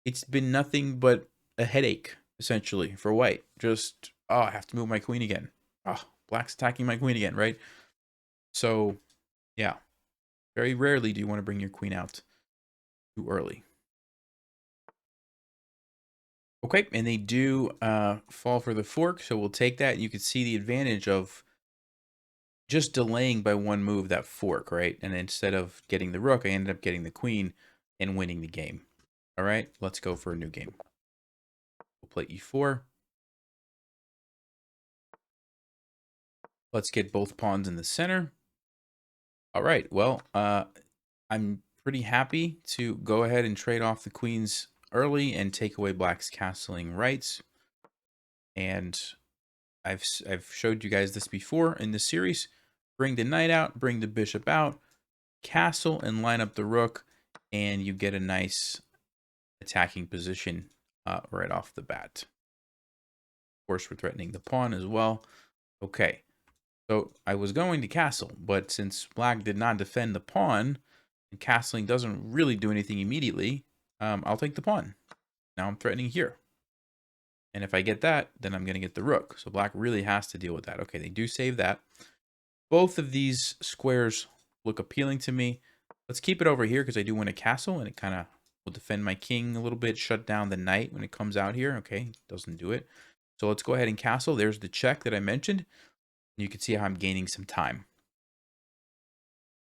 it's been nothing but a headache, essentially, for white. Just, oh, I have to move my queen again. Oh, black's attacking my queen again, right? So, yeah. Very rarely do you want to bring your queen out too early. Okay, and they do fall for the fork, so we'll take that. You can see the advantage of just delaying by one move that fork, right? And instead of getting the rook, I ended up getting the queen and winning the game. All right, let's go for a new game. We'll play e4. Let's get both pawns in the center. All right, well, I'm pretty happy to go ahead and trade off the queens early and take away black's castling rights. And I've showed you guys this before in the series. Bring the knight out, bring the bishop out, castle, and line up the rook, and you get a nice attacking position right off the bat. Of course, we're threatening the pawn as well. Okay, so I was going to castle, but since black did not defend the pawn, and castling doesn't really do anything immediately, I'll take the pawn. Now I'm threatening here. And if I get that, then I'm going to get the rook. So black really has to deal with that. Okay, they do save that. Both of these squares look appealing to me. Let's keep it over here because I do want a castle, and it kind of will defend my king a little bit, shut down the knight when it comes out here. Okay, doesn't do it. So let's go ahead and castle. There's the check that I mentioned. You can see how I'm gaining some time.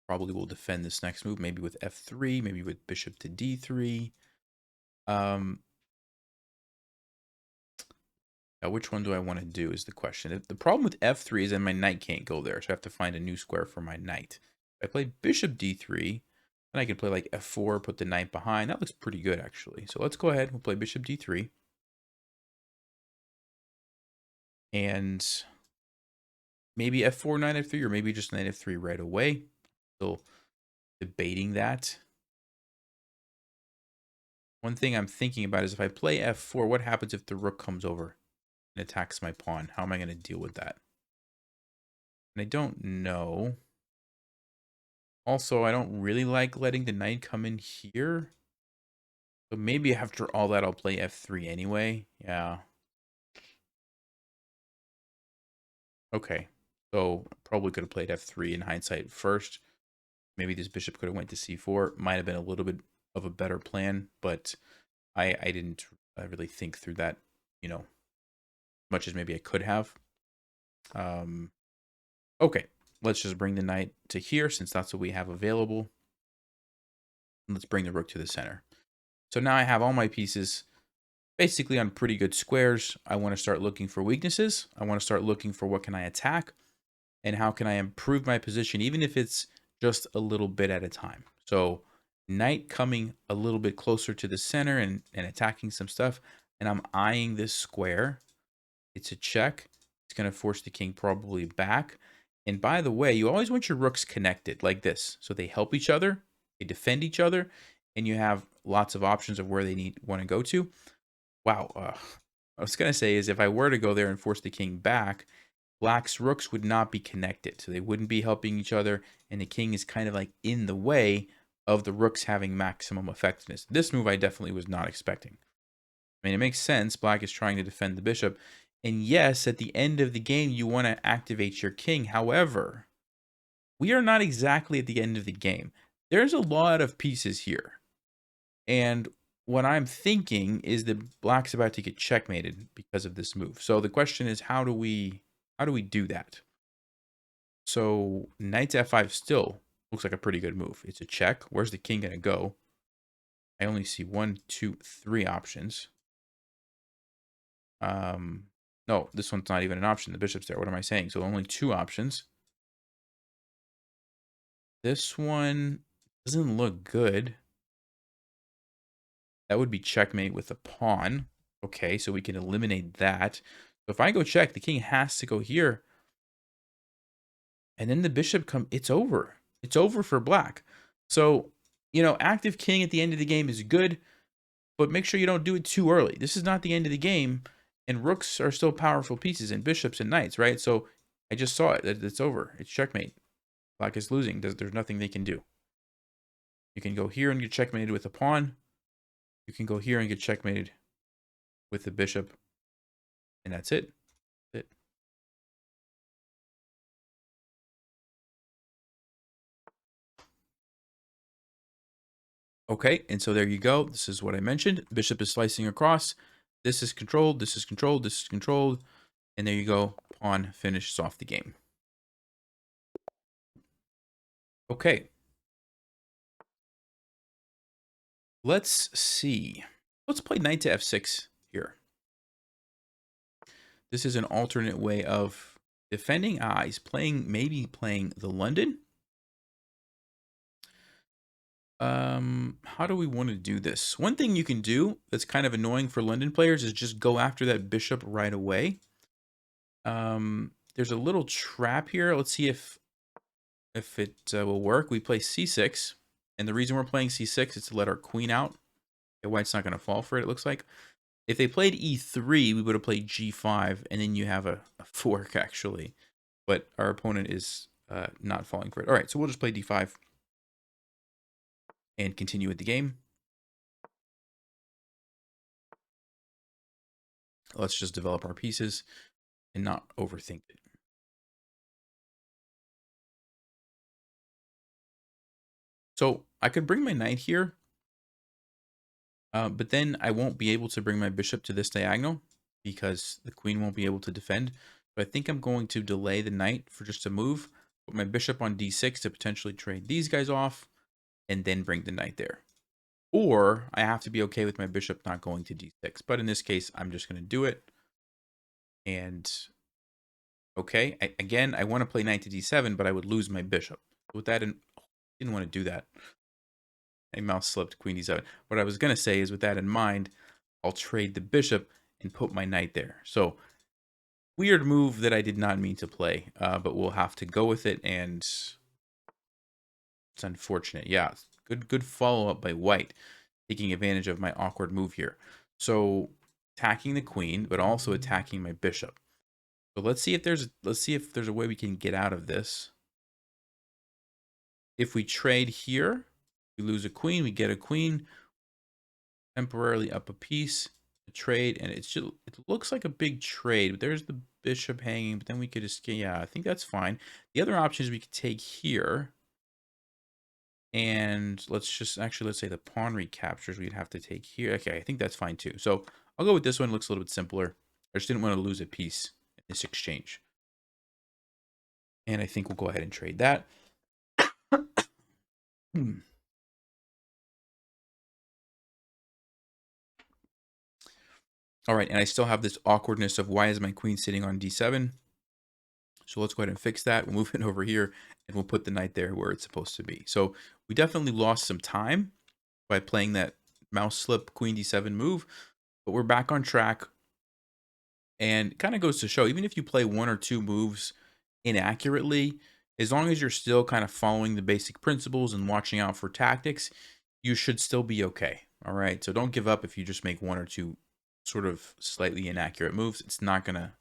Probably will defend this next move, maybe with f3, maybe with bishop to d3. Which one do I want to do is the question. The problem with f3 is that my knight can't go there, so I have to find a new square for my knight. If I play bishop d3, then I can play like f4, put the knight behind. That looks pretty good, actually. So let's go ahead. We'll play bishop d3. And maybe f4, knight f3, or maybe just knight f3 right away. Still debating that. One thing I'm thinking about is if I play f4, what happens if the rook comes over and attacks my pawn? How am I going to deal with that? And I don't know. Also, I don't really like letting the knight come in here. So maybe after all that, I'll play f3 anyway. Yeah. Okay. So probably could have played f3 in hindsight first. Maybe this bishop could have went to c4. Might have been a little bit of a better plan, but I didn't really think through that, you know, much as maybe I could have. Okay. Let's just bring the knight to here since that's what we have available. Let's bring the rook to the center. So now I have all my pieces basically on pretty good squares. I want to start looking for weaknesses. I want to start looking for what can I attack and how can I improve my position, even if it's just a little bit at a time. So knight coming a little bit closer to the center and attacking some stuff. And I'm eyeing this square. It's a check. It's going to force the king probably back. And by the way, you always want your rooks connected like this. So they help each other, they defend each other, and you have lots of options of where they want to go to. Wow. I was going to say is if I were to go there and force the king back, black's rooks would not be connected. So they wouldn't be helping each other. And the king is kind of like in the way of the rooks having maximum effectiveness. This move I definitely was not expecting. I mean, it makes sense. Black is trying to defend the bishop. And yes, at the end of the game, you want to activate your king. However, we are not exactly at the end of the game. There's a lot of pieces here. And what I'm thinking is that black's about to get checkmated because of this move. So the question is, how do we do that? So knight to f5 still looks like a pretty good move. It's a check. Where's the king going to go? I only see 1, 2, 3 options. No, this one's not even an option. The bishop's there. What am I saying? So only 2 options. This one doesn't look good. That would be checkmate with a pawn. Okay, so we can eliminate that. So if I go check, the king has to go here. And then the bishop it's over. It's over for black. So, you know, active king at the end of the game is good, but make sure you don't do it too early. This is not the end of the game, and rooks are still powerful pieces, and bishops and knights, right? So I just saw it. It's over. It's checkmate. Black is losing. There's nothing they can do. You can go here and get checkmated with a pawn. You can go here and get checkmated with the bishop. And that's it. That's it. Okay, and so there you go. This is what I mentioned. Bishop is slicing across. This is controlled. This is controlled. This is controlled. And there you go. Pawn finishes off the game. Okay. Let's see. Let's play knight to f6 here. This is an alternate way of defending. He's playing, maybe playing the London. How do we want to do this? One thing you can do that's kind of annoying for London players is just go after that bishop right away. There's a little trap here. Let's see if it will work. We play c6, and the reason we're playing c6 is to let our queen out. Okay, white's not going to fall for it, it looks like. If they played e3, we would have played g5, and then you have a fork, actually. But our opponent is not falling for it. All right, so we'll just play d5 and continue with the game. Let's just develop our pieces and not overthink it. So I could bring my knight here, but then I won't be able to bring my bishop to this diagonal because the queen won't be able to defend. But I think I'm going to delay the knight for just a move, put my bishop on d6 to potentially trade these guys off, and then bring the knight there. Or I have to be okay with my bishop not going to d6. But in this case, I'm just going to do it. And okay, again, I want to play knight to d7, but I would lose my bishop. With that, didn't want to do that. A mouse slipped queen d7. What I was going to say is with that in mind, I'll trade the bishop and put my knight there. So weird move that I did not mean to play, but we'll have to go with it. And it's unfortunate. Yeah, good follow-up by white, taking advantage of my awkward move here. So attacking the queen, but also attacking my bishop. So let's see if there's a way we can get out of this. If we trade here, we lose a queen, we get a queen, temporarily up a piece, a trade, and it looks like a big trade, but there's the bishop hanging, but then we could escape. Yeah, I think that's fine. The other option is we could take here, and let's say the pawn recaptures, we'd have to take here. Okay, I think that's fine too. So I'll go with this one. It looks a little bit simpler. I just didn't want to lose a piece in this exchange. And I think we'll go ahead and trade that. All right, and I still have this awkwardness of why is my queen sitting on d7? So let's go ahead and fix that. We'll move it over here, and we'll put the knight there where it's supposed to be. So we definitely lost some time by playing that mouse slip queen d7 move, but we're back on track. And it kind of goes to show, even if you play one or two moves inaccurately, as long as you're still kind of following the basic principles and watching out for tactics, you should still be okay. All right, so don't give up if you just make one or two sort of slightly inaccurate moves. It's not gonna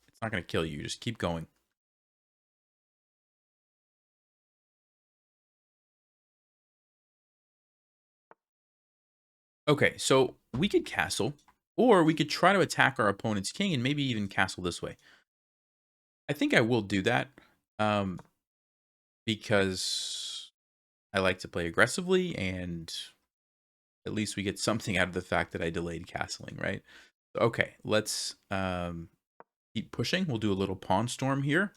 kill you. Just keep going. Okay, so we could castle, or we could try to attack our opponent's king and maybe even castle this way. I think I will do that because I like to play aggressively, and at least we get something out of the fact that I delayed castling, right? Okay, let's keep pushing. We'll do a little pawn storm here.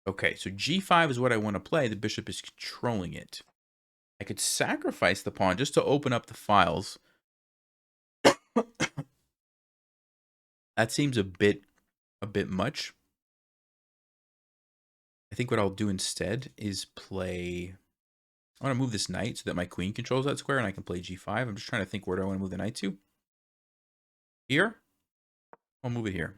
Okay, so g5 is what I want to play. The bishop is controlling it. I could sacrifice the pawn just to open up the files. That seems a bit much. I think what I'll do instead is play... I want to move this knight so that my queen controls that square and I can play g5. I'm just trying to think, where do I want to move the knight to? Here? I'll move it here.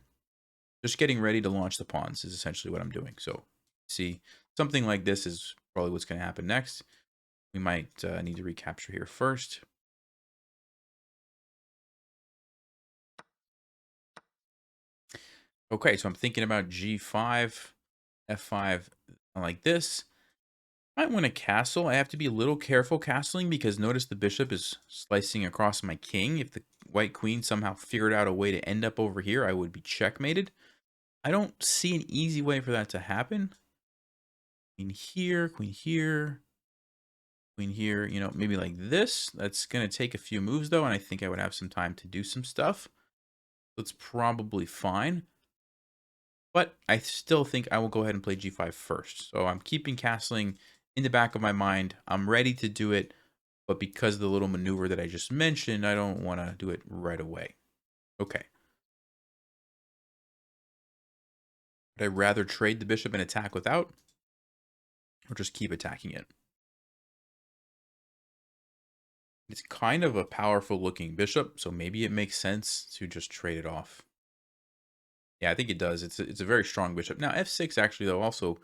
Just getting ready to launch the pawns is essentially what I'm doing. So, see, something like this is probably what's going to happen next. We might need to recapture here first. Okay, so I'm thinking about g5, f5, like this. Might want to castle. I have to be a little careful castling because notice the bishop is slicing across my king. If the white queen somehow figured out a way to end up over here, I would be checkmated. I don't see an easy way for that to happen. Queen here, queen here, queen here, you know, maybe like this. That's going to take a few moves though, and I think I would have some time to do some stuff. That's probably fine. But I still think I will go ahead and play g5 first. So I'm keeping castling in the back of my mind, I'm ready to do it, but because of the little maneuver that I just mentioned, I don't want to do it right away. Okay. Would I rather trade the bishop and attack without, or just keep attacking it? It's kind of a powerful looking bishop, so maybe it makes sense to just trade it off. Yeah, I think it does. It's a very strong bishop. Now, f6 actually, though, also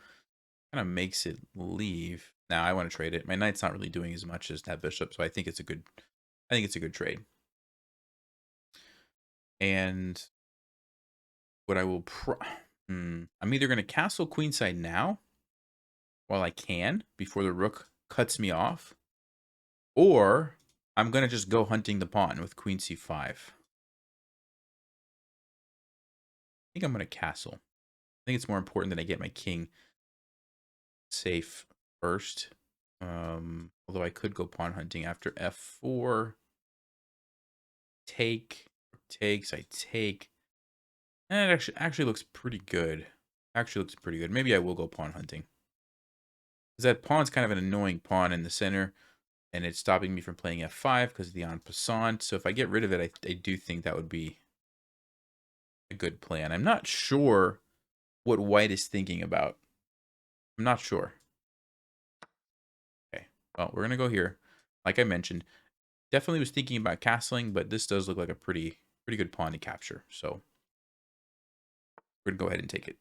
kind of makes it leave. Now, I want to trade it. My knight's not really doing as much as that bishop, so I think it's a good trade. And what I will I'm either going to castle queenside now while I can before the rook cuts me off, or I'm going to just go hunting the pawn with queen c5. I think I'm going to castle. I think it's more important that I get my king safe first. Although I could go pawn hunting after f4. Take, takes, I take. And it actually looks pretty good. Maybe I will go pawn hunting. Because that pawn's kind of an annoying pawn in the center, and it's stopping me from playing f5 because of the en passant. So if I get rid of it, I do think that would be a good plan. I'm not sure what white is thinking about. I'm not sure. Okay, well, we're going to go here. Like I mentioned, definitely was thinking about castling, but this does look like a pretty good pawn to capture. So we're going to go ahead and take it.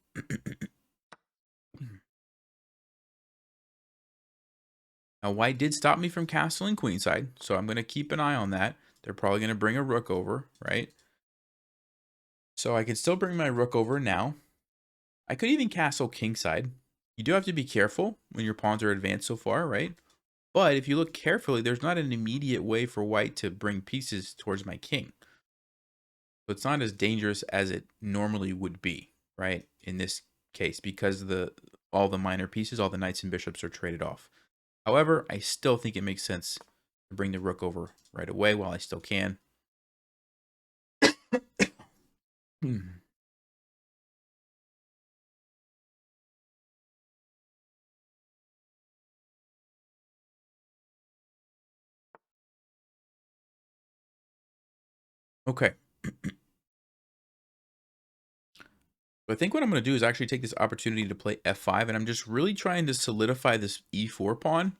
Now, white did stop me from castling queenside, so I'm going to keep an eye on that. They're probably going to bring a rook over, right? So I can still bring my rook over now. I could even castle kingside. You do have to be careful when your pawns are advanced so far, right? But if you look carefully, there's not an immediate way for white to bring pieces towards my king. So it's not as dangerous as it normally would be, right? In this case, because all the minor pieces, all the knights and bishops are traded off. However, I still think it makes sense to bring the rook over right away while I still can. Okay. I think what I'm going to do is actually take this opportunity to play f5, and I'm just really trying to solidify this e4 pawn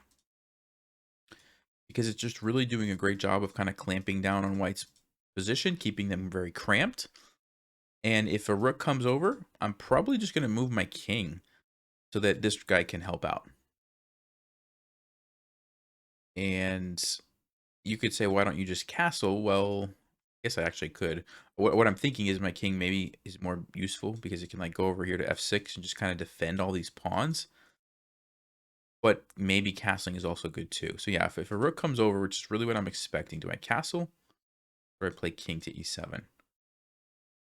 because it's just really doing a great job of kind of clamping down on white's position, keeping them very cramped. And if a rook comes over, I'm probably just going to move my king so that this guy can help out. And you could say, why don't you just castle? Well, I guess I actually could. What I'm thinking is my king maybe is more useful because it can like go over here to f6 and just kind of defend all these pawns. But maybe castling is also good too. So yeah, if a rook comes over, which is really what I'm expecting, do I castle or I play king to e7?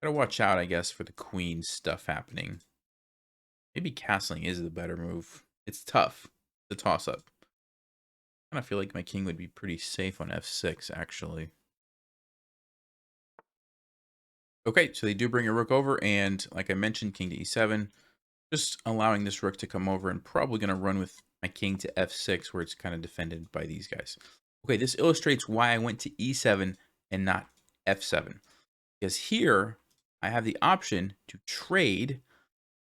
Gotta watch out, I guess, for the queen stuff happening. Maybe castling is the better move. It's tough. The toss-up. I kind of feel like my king would be pretty safe on f6, actually. Okay, so they do bring a rook over, and like I mentioned, king to e7. Just allowing this rook to come over and probably going to run with my king to f6 where it's kind of defended by these guys. Okay, this illustrates why I went to e7 and not f7. Because here, I have the option to trade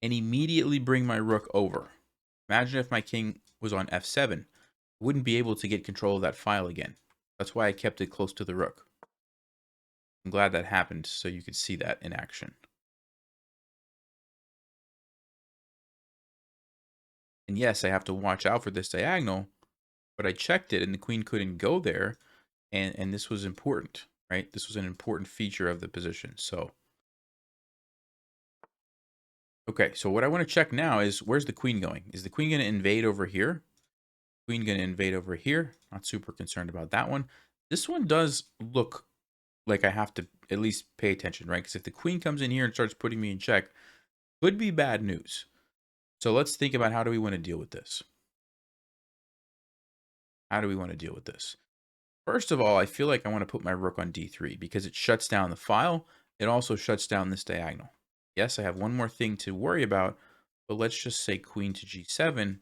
and immediately bring my rook over. Imagine if my king was on f7. I wouldn't be able to get control of that file again. That's why I kept it close to the rook. I'm glad that happened so you could see that in action. And yes, I have to watch out for this diagonal, but I checked it and the queen couldn't go there. And this was important, right? This was an important feature of the position. So, okay, so what I want to check now is where's the queen going? Is the queen going to invade over here? Queen going to invade over here? Not super concerned about that one. This one does look like I have to at least pay attention, right? Because if the queen comes in here and starts putting me in check, could be bad news. So let's think about how do we want to deal with this? How do we want to deal with this? First of all, I feel like I want to put my rook on d3 because it shuts down the file. It also shuts down this diagonal. Yes, I have one more thing to worry about, but let's just say queen to g7.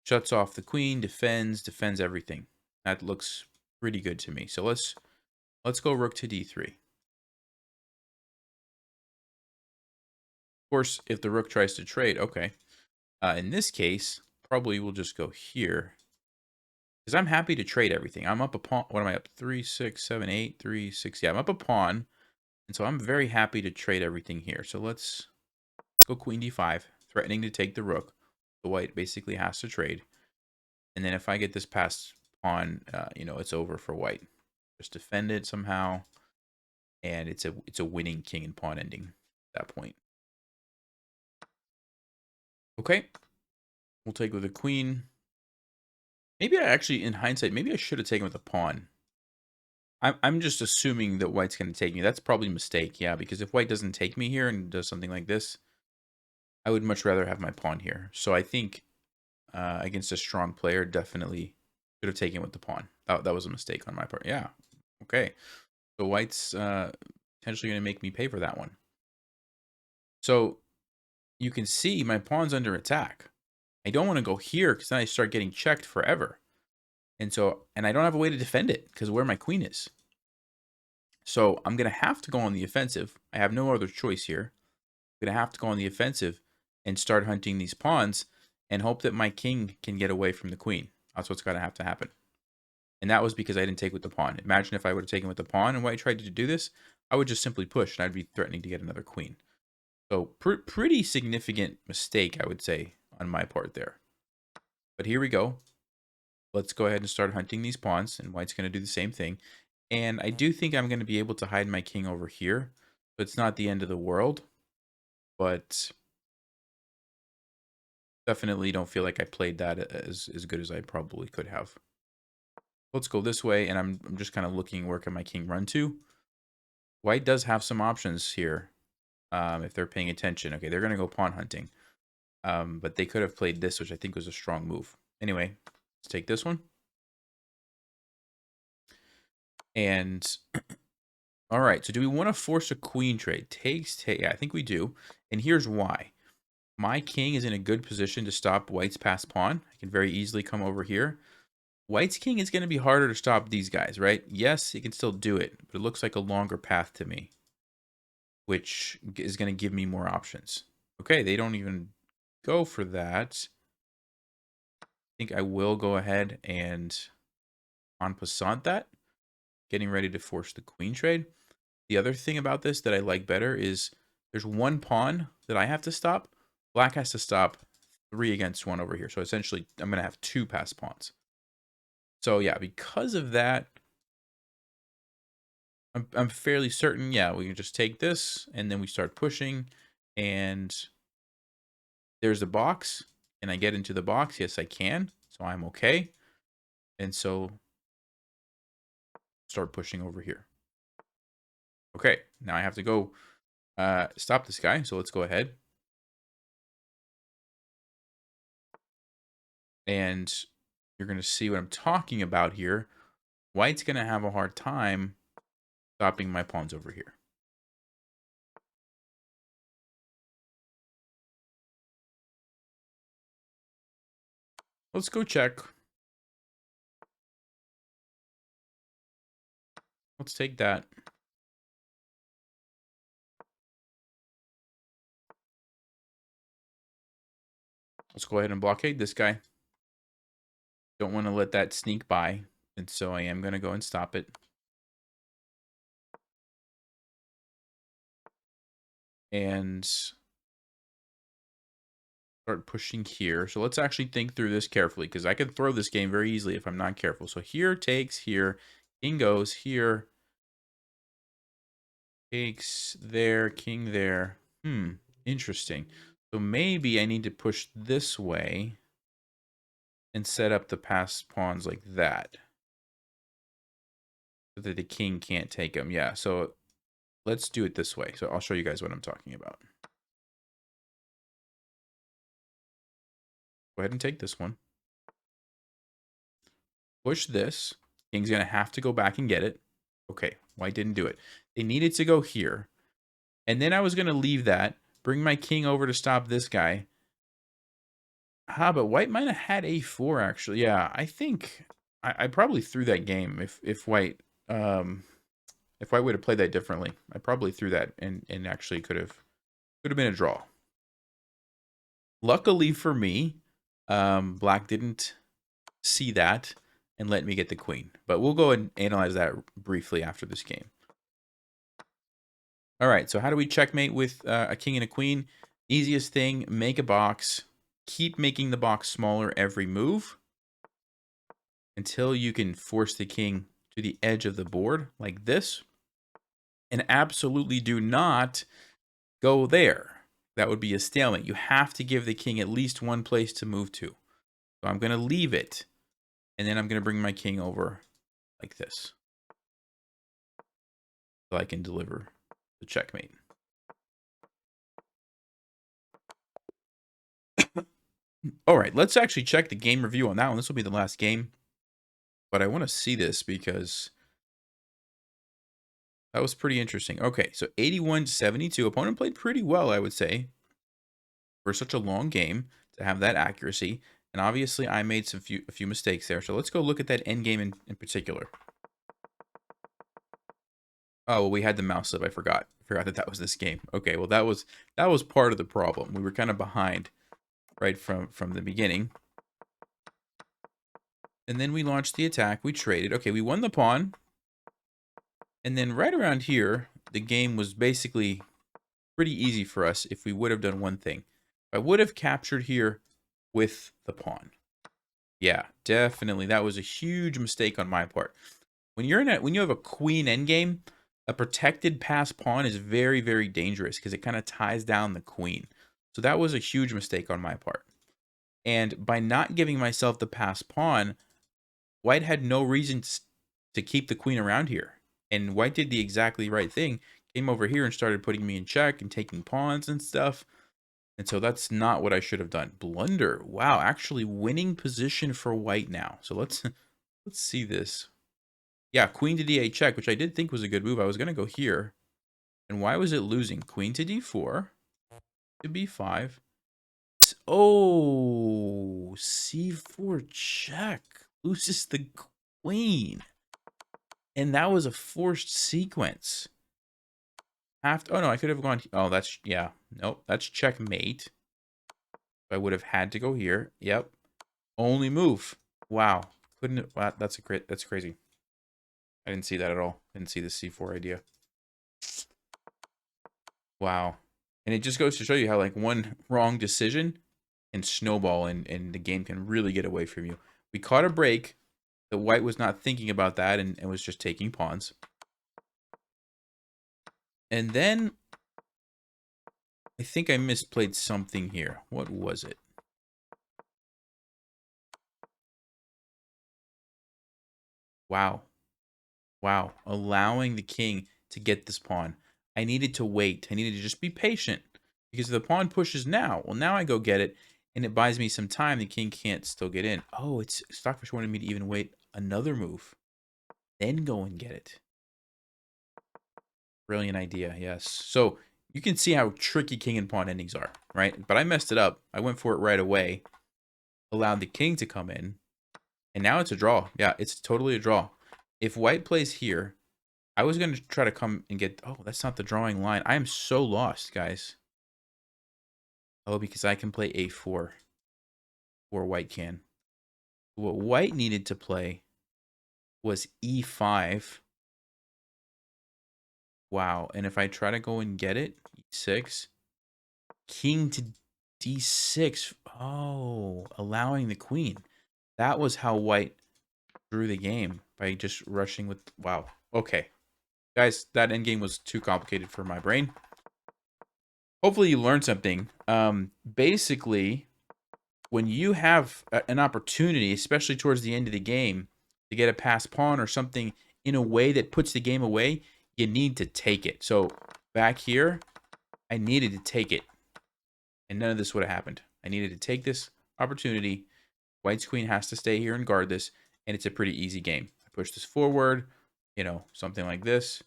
Shuts off the queen, defends everything. That looks pretty good to me. So let's go rook to d3. Of course, if the rook tries to trade, okay. In this case, probably we'll just go here. Because I'm happy to trade everything. I'm up a pawn. What am I up? 3, 6, 7, 8, 3, 6. Yeah, I'm up a pawn. And so I'm very happy to trade everything here. So let's go queen d5, threatening to take the rook. The white basically has to trade. And then if I get this passed pawn, it's over for white. Just defend it somehow. And it's a winning king and pawn ending at that point. Okay. We'll take with a queen. Maybe I actually, in hindsight, maybe I should have taken with a pawn. I'm just assuming that white's going to take me. That's probably a mistake, yeah, because if white doesn't take me here and does something like this, I would much rather have my pawn here. So I think against a strong player, definitely should have taken with the pawn. That was a mistake on my part. Yeah, okay. So white's potentially going to make me pay for that one. So you can see my pawn's under attack. I don't want to go here because then I start getting checked forever. And I don't have a way to defend it because of where my queen is. So I'm going to have to go on the offensive. I have no other choice here. I'm going to have to go on the offensive and start hunting these pawns and hope that my king can get away from the queen. That's what's going to have to happen. And that was because I didn't take with the pawn. Imagine if I would have taken with the pawn and white tried to do this, I would just simply push and I'd be threatening to get another queen. So pretty significant mistake, I would say, on my part there. But here we go. Let's go ahead and start hunting these pawns, and white's going to do the same thing. And I do think I'm going to be able to hide my king over here. So it's not the end of the world, but definitely don't feel like I played that as good as I probably could have. Let's go this way, and I'm just kind of looking where can my king run to. White does have some options here if they're paying attention. Okay, they're going to go pawn hunting. But they could have played this, which I think was a strong move. Anyway, let's take this one. And all right, so do we want to force a queen trade? Yeah, I think we do. And here's why. My king is in a good position to stop white's passed pawn. I can very easily come over here. White's king is going to be harder to stop these guys, right? Yes, he can still do it, but it looks like a longer path to me, which is going to give me more options. Okay, they don't even go for that. I think I will go ahead and en passant that, getting ready to force the queen trade. The other thing about this that I like better is there's one pawn that I have to stop. Black has to stop 3 against 1 over here. So essentially, I'm going to have 2 passed pawns. So yeah, because of that, I'm fairly certain, yeah, we can just take this, and then we start pushing, and there's a box, and I get into the box. Yes, I can. So I'm okay. And so start pushing over here. Okay, now I have to go stop this guy. So let's go ahead. And you're going to see what I'm talking about here. White's going to have a hard time stopping my pawns over here. Let's go check. Let's take that. Let's go ahead and blockade this guy. Don't want to let that sneak by. And so I am going to go and stop it. And start pushing here. So let's actually think through this carefully, because I could throw this game very easily if I'm not careful. So here takes, here, king goes, here, takes, there, king there. Interesting. So maybe I need to push this way and set up the passed pawns like that, so that the king can't take them. Yeah, so let's do it this way. So I'll show you guys what I'm talking about. Go ahead and take this one. Push this. King's going to have to go back and get it. Okay, white didn't do it. They needed to go here. And then I was going to leave that, bring my king over to stop this guy. But white might have had a4 actually. Yeah, I think I probably threw that game if white would have played that differently. I probably threw that and actually could have been a draw. Luckily for me, black didn't see that and let me get the queen. But we'll go and analyze that briefly after this game. All right, so how do we checkmate with a king and a queen? Easiest thing, make a box. Keep making the box smaller every move until you can force the king to the edge of the board like this. And absolutely do not go there. That would be a stalemate. You have to give the king at least one place to move to. So I'm going to leave it. And then I'm going to bring my king over like this. So I can deliver the checkmate. All right, let's actually check the game review on that one. This will be the last game. But I want to see this because that was pretty interesting. Okay, so 81-72. Opponent played pretty well, I would say, for such a long game to have that accuracy. And obviously, I made a few mistakes there. So let's go look at that end game in particular. Oh, well, we had the mouse up. I forgot that was this game. Okay, well, that was part of the problem. We were kind of behind right from the beginning. And then we launched the attack. We traded. Okay, we won the pawn. And then right around here, the game was basically pretty easy for us if we would have done one thing. I would have captured here with the pawn. Yeah, definitely. That was a huge mistake on my part. When you have a queen endgame, a protected pass pawn is very, very dangerous because it kind of ties down the queen. So that was a huge mistake on my part. And by not giving myself the pass pawn, white had no reason to keep the queen around here. And white did the exactly right thing. Came over here and started putting me in check and taking pawns and stuff. And so that's not what I should have done. Blunder. Wow, actually winning position for white now. So let's see this. Yeah, queen to d8 check, which I did think was a good move. I was going to go here. And why was it losing? Queen to d4 to b5. Oh, c4 check. Loses the queen. And that was a forced sequence. Oh, no, I could have gone. Oh, that's, yeah. Nope, that's checkmate. I would have had to go here. Yep. Only move. Wow. Couldn't. Wow, that's crazy. I didn't see that at all. Didn't see the c4 idea. Wow. And it just goes to show you how, like, one wrong decision can snowball and the game can really get away from you. We caught a break. The white was not thinking about that and was just taking pawns. And then I think I misplayed something here. What was it? Wow. Wow. Allowing the king to get this pawn. I needed to wait. I needed to just be patient. Because if the pawn pushes now, well, now I go get it, and it buys me some time. The king can't still get in. Oh, it's Stockfish wanted me to even wait another move. Then go and get it. Brilliant idea, yes. So you can see how tricky king and pawn endings are, right? But I messed it up. I went for it right away. Allowed the king to come in. And now it's a draw. Yeah, it's totally a draw. If white plays here, I was going to try to come and get... Oh, that's not the drawing line. I am so lost, guys. Oh, because I can play a4. Or white can. What white needed to play was e5. Wow. And if I try to go and get it, e6. King to d6. Oh, allowing the queen. That was how white drew the game. By just rushing with... Wow. Okay. Guys, that endgame was too complicated for my brain. Hopefully you learned something. Basically, when you have an opportunity, especially towards the end of the game, to get a pass pawn or something in a way that puts the game away, you need to take it. So back here, I needed to take it. And none of this would have happened. I needed to take this opportunity. White's queen has to stay here and guard this. And it's a pretty easy game. I push this forward, you know, something like this.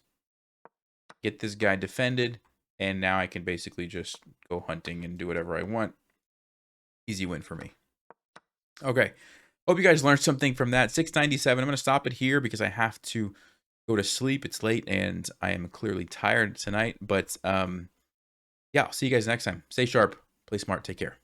Get this guy defended. And now I can basically just go hunting and do whatever I want. Easy win for me. Okay. Hope you guys learned something from that. 697. I'm going to stop it here because I have to go to sleep. It's late and I am clearly tired tonight. But yeah, I'll see you guys next time. Stay sharp. Play smart. Take care.